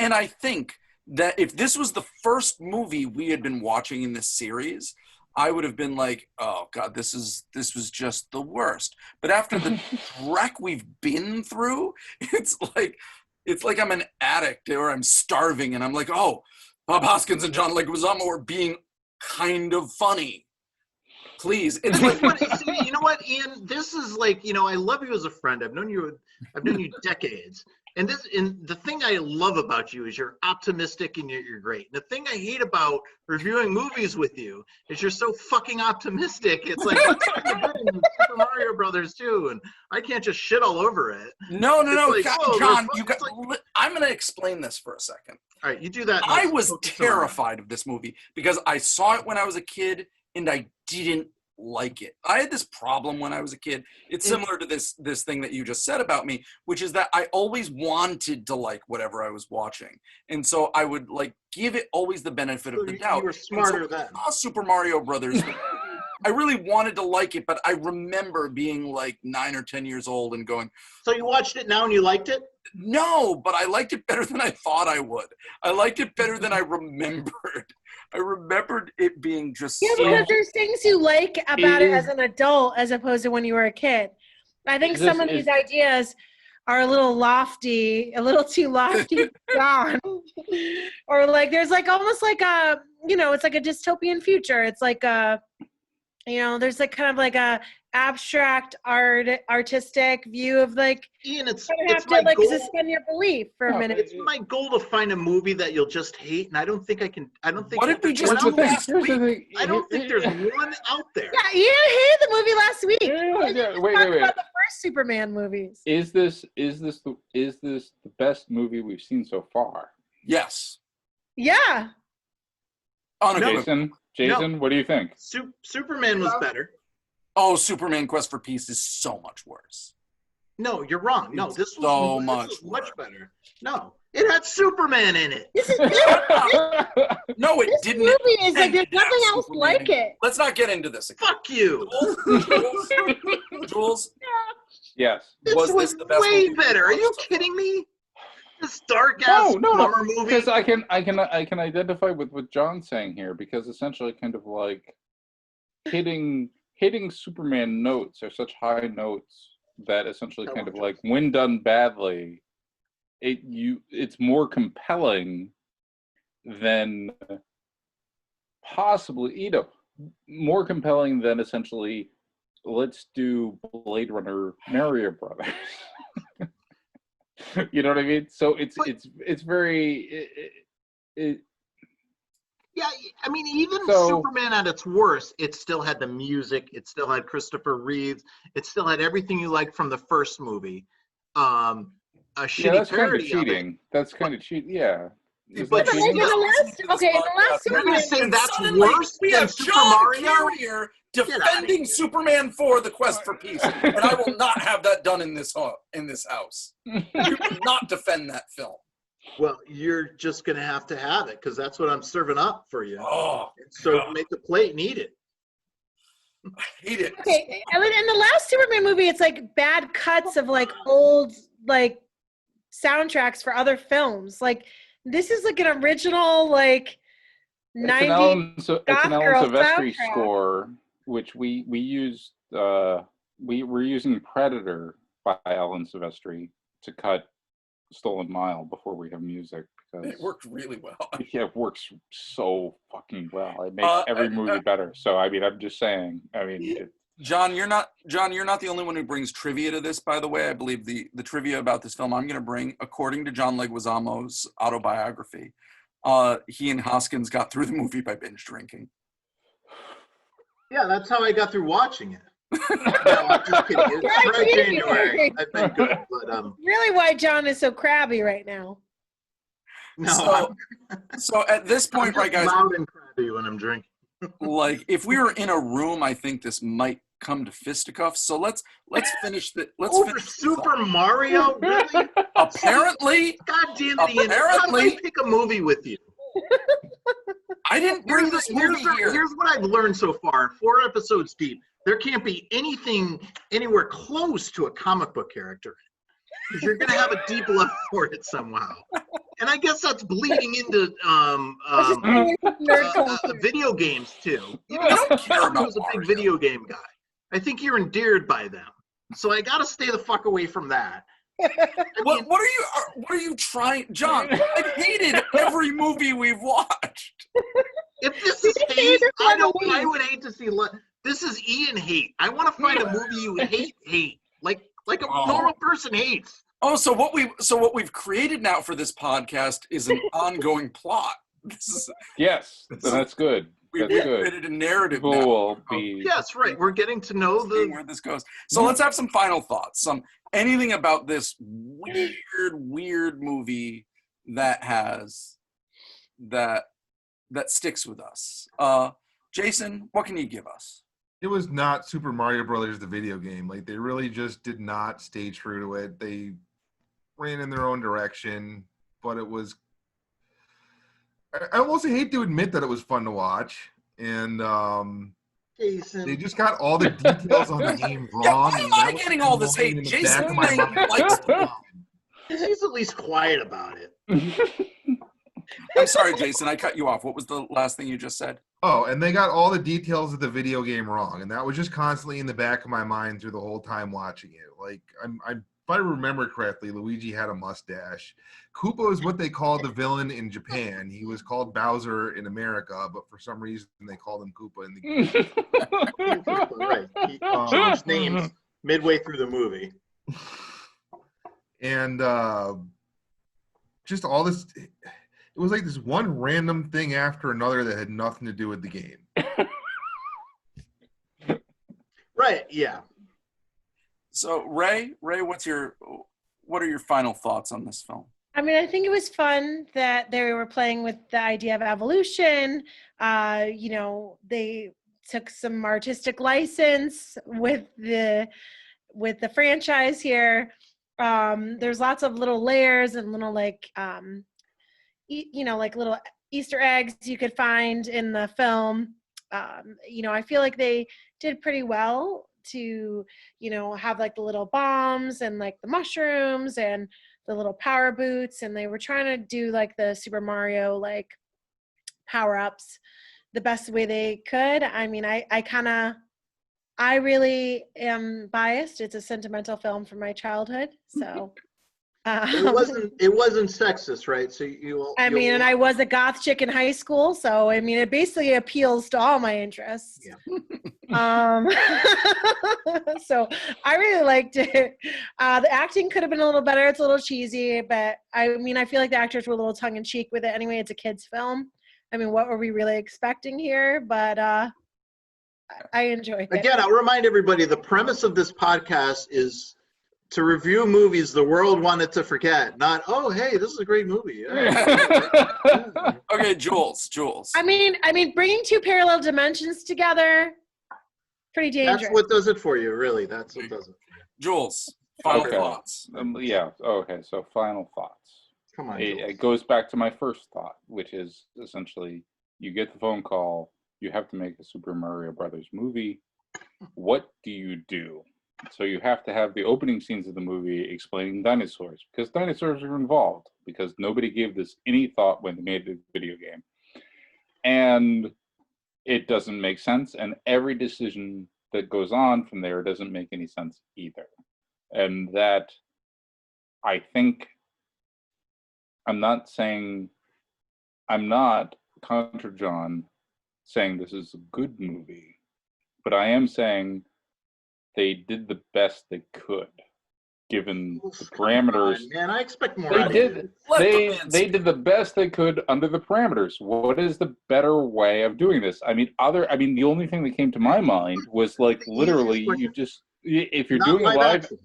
that if this was the first movie we had been watching in this series, I would have been like, oh God, this was just the worst. But after the wreck we've been through, it's like I'm an addict or I'm starving and I'm like, oh, Bob Hoskins and John Leguizamo are being kind of funny. Please. It's like, you know what, Ian? This is like, I love you as a friend. I've known you decades. And the thing I love about you is you're optimistic and you're great. And the thing I hate about reviewing movies with you is you're so fucking optimistic. It's like Super Mario Brothers too, and I can't just shit all over it. No, like, John, I'm going to explain this for a second. All right, you do that. I was terrified of this movie because I saw it when I was a kid and I didn't like it. I had this problem when I was a kid. It's similar to this thing that you just said about me, which is that I always wanted to like whatever I was watching. And so I would like give it always the benefit of the doubt. You were smarter then. I saw Super Mario Brothers. I really wanted to like it, but I remember being like 9 or 10 years old and going, so you watched it now and you liked it? No, but I liked it better than I thought I would. I liked it better than I remembered. I remembered it being just because there's things you like about it as an adult as opposed to when you were a kid. I think some of these ideas are a little lofty, a little too lofty, John. Or like there's like almost like a, it's like a dystopian future. It's like a, there's like kind of like a abstract artistic view of like, Ian, it's have to like suspend your belief for a minute. It's my goal to find a movie that you'll just hate, and I don't think I can. I don't think. What did we just do last week? I don't think there's one out there. Yeah, Ian hated the movie last week. Wait. About the first Superman movies. Is this the best movie we've seen so far? Yes. Yeah. Jason, what do you think? Superman was better. Oh, Superman Quest for Peace is so much worse. No, you're wrong. No, this was much better. No, it had Superman in it. No, it this didn't. This movie is like there's nothing else Superman like it. Let's not get into this again. Fuck you. Jules? Yes. Was this the best way movie? Better. Are you kidding me? This dark ass summer movie. Because I can identify with what John's saying here, because essentially kind of like hitting Superman notes are such high notes that essentially kind of like when done badly, it's more compelling than possibly more compelling than essentially let's do Blade Runner Mario Brothers. You know what I mean? So it's very yeah, I mean, even Superman at its worst, it still had the music, it still had Christopher Reeves, it still had everything you liked from the first movie. A shitty parody kind of cheating. of it. That's kind of cheating. Yeah. But in the last you're going to say that's worse than Super Mario? Carrier defending Superman 4: The Quest for Peace, and I will not have that done in this house. You will not defend that film. Well, you're just gonna have to have it because that's what I'm serving up for you. Oh, So God. make the plate and eat it. I hate it. Okay, and in the last Superman movie, it's like bad cuts of like old like soundtracks for other films. Like this is like an original like It's an 90s It's an goth Alan girl Silvestri soundtrack. score, which we used. We were using Predator by Alan Silvestri to cut Stolen Mile before we have music because It worked really well. yeah, it works so fucking well. It makes every movie better. So I mean, I'm just saying. I mean, John, you're not the only one who brings trivia to this, by the way. I believe the trivia about this film I'm going to bring, according to John Leguizamo's autobiography, he and Hoskins got through the movie by binge drinking. Yeah, that's how I got through watching it. No, I'm just kidding. It's dry January. I've been good, but Really why John is so crabby right now. no. So at this I'm point, right, just guys, loud and crabby when I'm drinking. like if we were in a room, I think this might come to fisticuffs. So let's finish the Over finish this Super up. Mario, really? Apparently, God damn it, Ian! How do I pick a movie with you? I didn't bring this movie here. Here's what I've learned so far. 4 episodes deep, there can't be anything anywhere close to a comic book character. Because you're going to have a deep love for it somehow. And I guess that's bleeding into video games, too. Even I don't care I about was a big Mario. video game guy. I think you're endeared by them. So I got to stay the fuck away from that. What are you trying, John? I've hated every movie we've watched. If this is hate, I would hate to see. This is Ian hate. I want to find a movie you hate, like a normal person hates. Oh, so what we've created now for this podcast is an ongoing plot. yes, that's good. We've That's good. created a narrative People now. will be. Yes, right. We're getting to know Where this goes. So let's have some final thoughts. Anything about this weird movie that sticks with us. Jason, what can you give us? It was not Super Mario Brothers, the video game. Like, they really just did not stay true to it. They ran in their own direction, but it was. I almost hate to admit that it was fun to watch, and Jason. they just got all the details on the game wrong. Yeah, why am I getting all this hate? In the Jason back of my Lang mind. likes to He's at least quiet about it. I'm sorry, Jason, I cut you off. What was the last thing you just said? Oh, and they got all the details of the video game wrong, and that was just constantly in the back of my mind through the whole time watching it. Like, if I remember correctly, Luigi had a mustache. Koopa is what they called the villain in Japan. He was called Bowser in America, but for some reason they called him Koopa in the game. Right. He changed names midway through the movie. And just all this, it was like this one random thing after another that had nothing to do with the game. Right, yeah. So Ray, what are your final thoughts on this film? I mean, I think it was fun that they were playing with the idea of evolution. They took some artistic license with the franchise here. There's lots of little layers and little like little Easter eggs you could find in the film. I feel like they did pretty well to, have like the little bombs and like the mushrooms and the little power boots, and they were trying to do like the Super Mario like power-ups the best way they could. I mean, I really am biased. It's a sentimental film from my childhood, so It wasn't sexist, right? So and I was a goth chick in high school, so I mean, it basically appeals to all my interests. Yeah. So I really liked it. The acting could have been a little better. It's a little cheesy, but I mean, I feel like the actors were a little tongue in cheek with it. Anyway, it's a kids' film. I mean, what were we really expecting here? But I enjoyed it. Again, I'll remind everybody the premise of this podcast is to review movies the world wanted to forget, not, oh, hey, this is a great movie. Yeah. Okay, Jules. I mean, bringing two parallel dimensions together, pretty dangerous. That's what does it for you, really. That's what does it. Jules, final Okay. thoughts. Yeah. Okay. So final thoughts. Come on, It goes back to my first thought, which is essentially you get the phone call, you have to make a Super Mario Brothers movie. What do you do? So you have to have the opening scenes of the movie explaining dinosaurs, because dinosaurs are involved, because nobody gave this any thought when they made the video game. And it doesn't make sense, and every decision that goes on from there doesn't make any sense either. And that, I think, I'm not contra John saying this is a good movie, but I am saying they did the best they could given the parameters. Man, I expect more. They did the best they could under the parameters. What is the better way of doing this? I mean, the only thing that came to my mind was like literally if you're doing a live action.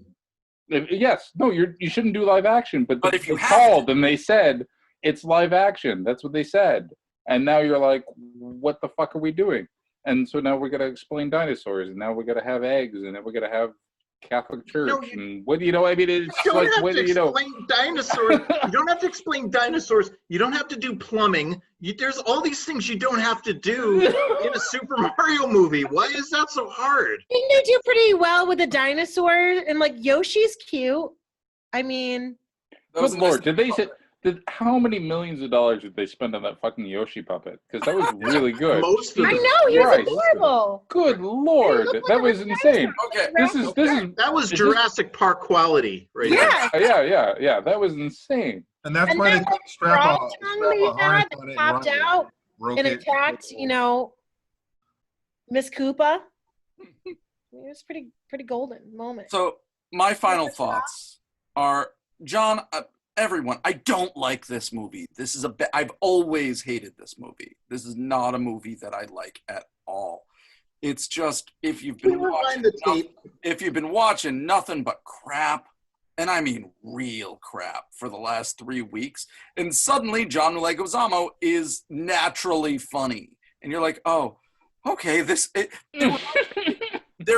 You shouldn't do live action, but if you called and they said it's live action, that's what they said. And now you're like, what the fuck are we doing? And so now we're going to explain dinosaurs, and now we're going to have eggs, and then we're going to have Catholic Church. And what, I mean, it's like, what do you know? Dinosaurs. You don't have to explain dinosaurs. You don't have to do plumbing. There's all these things you don't have to do in a Super Mario movie. Why is that so hard? I think they do pretty well with the dinosaurs, and like Yoshi's cute. I mean, good Lord, how many millions of dollars did they spend on that fucking Yoshi puppet? Because that was really good. I know, he was adorable. Good Lord, that was insane. Okay, that was Jurassic Park quality, right? Yeah, that was insane. And that's why they strap a harness on it popped out and attacked, Miss Koopa. It was pretty golden moment. So my final thoughts are, John. Everyone, I don't like this movie. I've always hated this movie. This is not a movie that I like at all. It's just, if you've been watching nothing but crap, and I mean real crap, for the last 3 weeks, and suddenly John Leguizamo is naturally funny. And you're like, oh, okay, there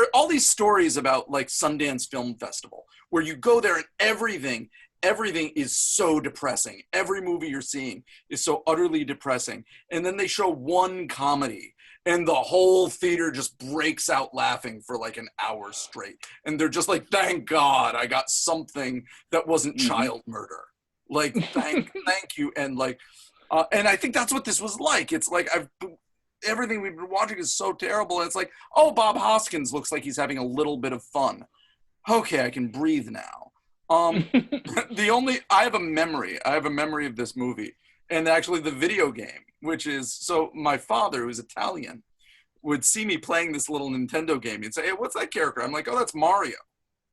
are all these stories about like Sundance Film Festival, where you go there and everything is so depressing. Every movie you're seeing is so utterly depressing. And then they show one comedy and the whole theater just breaks out laughing for like an hour straight. And they're just like, thank God I got something that wasn't child murder. Like, thank you. And like, and I think that's what this was like. It's like, everything we've been watching is so terrible. And it's like, oh, Bob Hoskins looks like he's having a little bit of fun. Okay, I can breathe now. I have a memory of this movie, and actually the video game, which is, so my father, who's Italian, would see me playing this little Nintendo game. He'd say, hey, what's that character? I'm like, oh, that's Mario.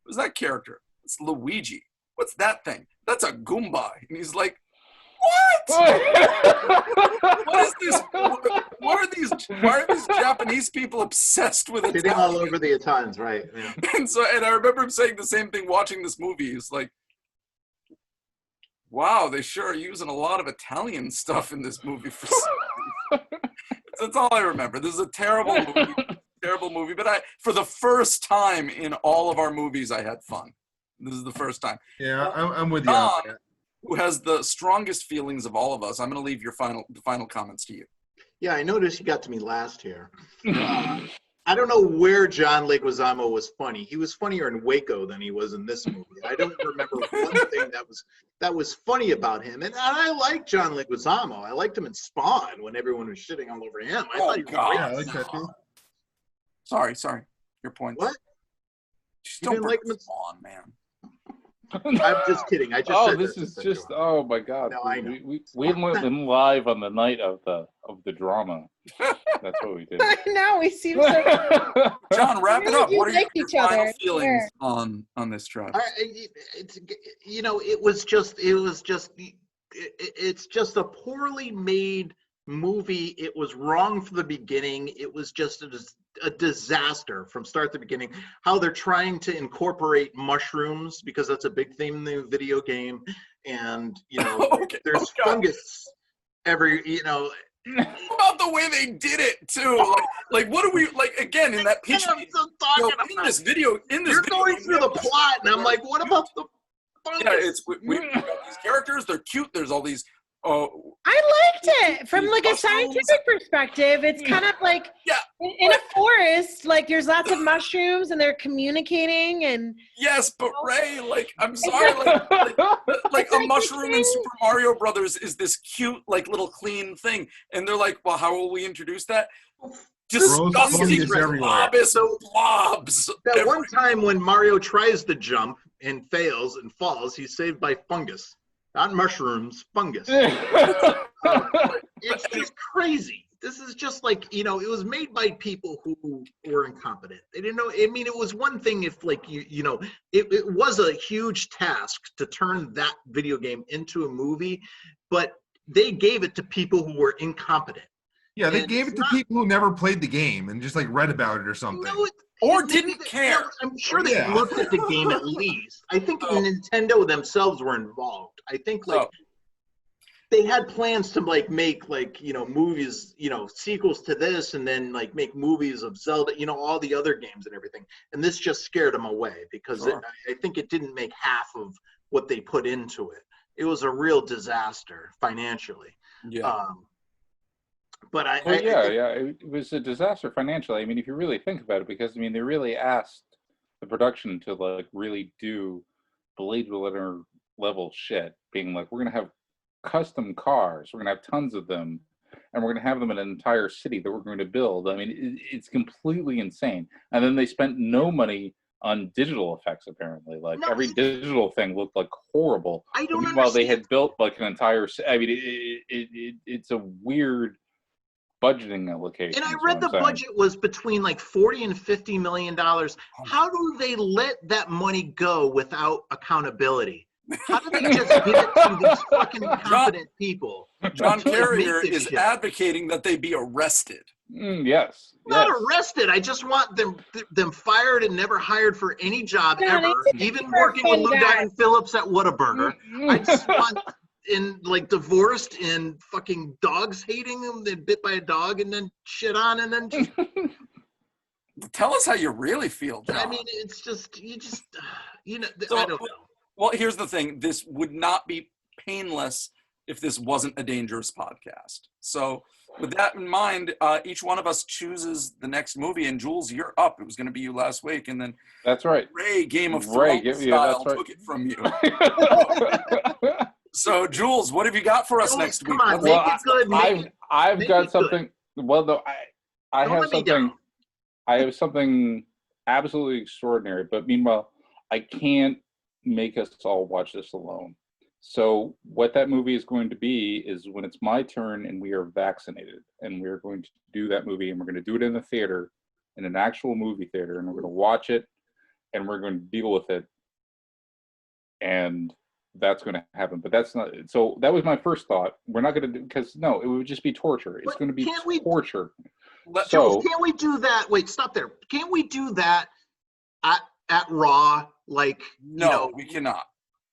Who's that character? It's Luigi. What's that thing? That's a Goomba. And he's like, what? What is this? Why are these Japanese people obsessed with Italian? Hitting all over the Italians, right? Yeah. And I remember him saying the same thing watching this movie. He's like, wow, they sure are using a lot of Italian stuff in this movie. That's all I remember. This is a terrible movie. But for the first time in all of our movies, I had fun. This is the first time. Yeah, I'm with you on that. Who has the strongest feelings of all of us? I'm going to leave the final comments to you. Yeah, I noticed you got to me last here. I don't know where John Leguizamo was funny. He was funnier in Waco than he was in this movie. I don't remember one thing that was funny about him. And I like John Leguizamo. I liked him in Spawn when everyone was shitting all over him. I thought he was great. Yeah, I like that too. Sorry. Your point. What? Just don't like Spawn, man. I'm just kidding. I just said this is just oh my God. No, I know. We went in live on the night of the drama. That's what we did. I know, we seem so John, wrap it up. What are like your final feelings on this trip? It's just a poorly made movie. It was wrong from the beginning. It was just a disaster from start to beginning. How they're trying to incorporate mushrooms, because that's a big theme in the video game, and there's fungus about the way they did it too. Like what do we like again in that pitch? You're going through the plot, and I'm like, what about the fungus. Yeah, it's we got these characters. They're cute. There's all these. I liked it from like a mushrooms. scientific perspective. It's kind of like Yeah, in a forest, like there's lots of mushrooms and they're communicating and yes, but Ray, like, I'm sorry, like It's a like mushroom in looking- Super Mario Brothers is this cute, like, little clean thing, and they're like, well, how will we introduce that? Disgusting fungus everywhere. blobs. That one time when Mario tries to jump and fails and falls, he's saved by fungus. Not mushrooms, fungus. It's just crazy. This is just like, it was made by people who were incompetent. They didn't know. I mean, it was one thing if like, it was a huge task to turn that video game into a movie, but they gave it to people who were incompetent. Yeah, they And gave it to people who never played the game and just like read about it or something. Or maybe didn't care. I'm sure they Yeah. looked at the game at least. I think Oh. Nintendo themselves were involved. I think like they had plans to like make like movies, sequels to this, and then like make movies of Zelda, all the other games and everything. And this just scared them away because Sure. I think it didn't make half of what they put into it. It was a real disaster financially. Yeah. But it was a disaster financially. I mean, if you really think about it, because I mean, they really asked the production to like really do Blade Runner level shit, being like, we're gonna have custom cars, we're gonna have tons of them, and we're gonna have them in an entire city that we're going to build. I mean, it's completely insane. And then they spent no money on digital effects. Apparently, like every digital thing looked like horrible. I don't Meanwhile, they understand. had built like an entire. I mean, it's a weird budgeting allocation. And I read the budget was between like $40 and $50 million. How do they let that money go without accountability? How do they just give it to these fucking incompetent people? John to, like, Carrier make this is shit? advocating that they be arrested. Yes. Not yes. arrested. I just want them fired and never hired for any job John, ever, it's even for a working with fun Lou guy. Diamond Phillips at Whataburger. I just want divorced and fucking dogs hating him, then bit by a dog and then shit on and then just, Tell us how you really feel, John. I mean, it's just So, I don't know. Well, here's the thing. This would not be painless if this wasn't a dangerous podcast. So with that in mind, each one of us chooses the next movie. And Jules, you're up. It was going to be you last week. And then That's right. Ray, Game of Ray, Thrones yeah, style, that's right. took it from you. So, Jules, what have you got for us Jules, next come week? on, Let's- make it good. I've make got it something. Well, though I Don't have let me something. down. I have something absolutely extraordinary. But meanwhile, I can't make us all watch this alone. So what that movie is going to be is when it's my turn and we are vaccinated, and we're going to do that movie, and we're going to do it in the theater, in an actual movie theater, and we're going to watch it, and we're going to deal with it, and that's going to happen. But that's not. So that was my first thought. We're not going to do, because no, it would just be torture. It's But going to be can't we- torture. Let- So Can't we do that? Wait, stop there. Can't we do that at Raw? Like, No, we cannot.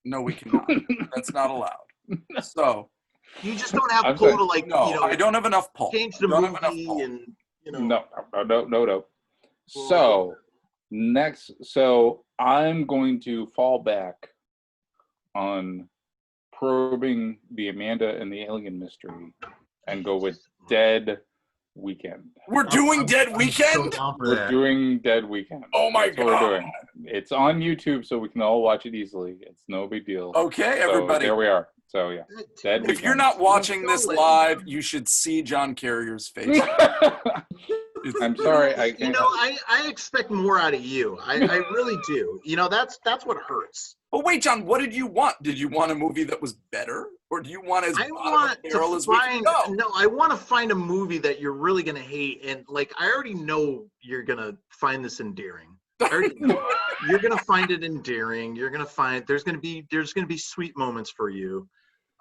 No, we cannot. That's not allowed. So, you just don't have I'm pull sorry. to like, no, I don't have enough pull. change the Don't have enough movie pull. and No. So next, so I'm going to fall back on probing the Amanda and the Alien mystery and go with Dead Weekend. We're doing Dead I'm so Weekend? down for We're that. doing Dead Weekend. Oh my That's what we're God. doing. It's on YouTube, so we can all watch it easily. It's no big deal. Okay, So everybody. there we are. So yeah. Dead If you're Weekend. not watching Don't this let me live, down. you should see John Carrier's face. It's- I'm sorry, I You can't. know, I expect more out of you. I really do. That's what hurts. Oh wait, John, what did you want? Did you want a movie that was better, or do you want as I bottom want of barrel to as we can find go? no. I want to find a movie that you're really gonna hate, and like I already know you're gonna find this endearing. I already know. You're gonna find it endearing. You're gonna find there's gonna be sweet moments for you.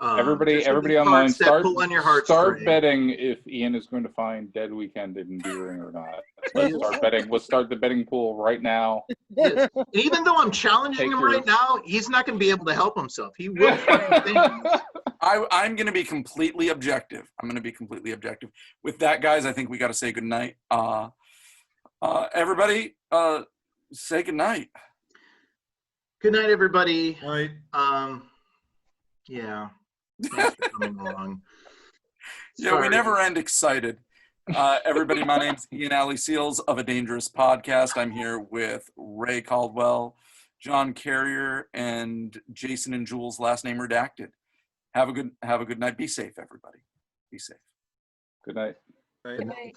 Everybody There's gonna be online, parts that start pull on your start heartstrings. betting if Ian is going to find Dead Weekend endearing or not. Let's start betting. Let's start the betting pool right now. Yes. And even though I'm challenging Take him your- right now, he's not going to be able to help himself. He will find things. I'm going to be completely objective. With that, guys, I think we got to say goodnight. Everybody, say goodnight. Good night, everybody. All right. Yeah. Thanks for coming along. Yeah, we Sorry. never end excited. Everybody, my name's Ian Alley Seals of A Dangerous Podcast. I'm here with Ray Caldwell, John Carrier, and Jason and Jules, last name redacted. Have a good night. Be safe, everybody. Be safe. Good night. All right. Good night.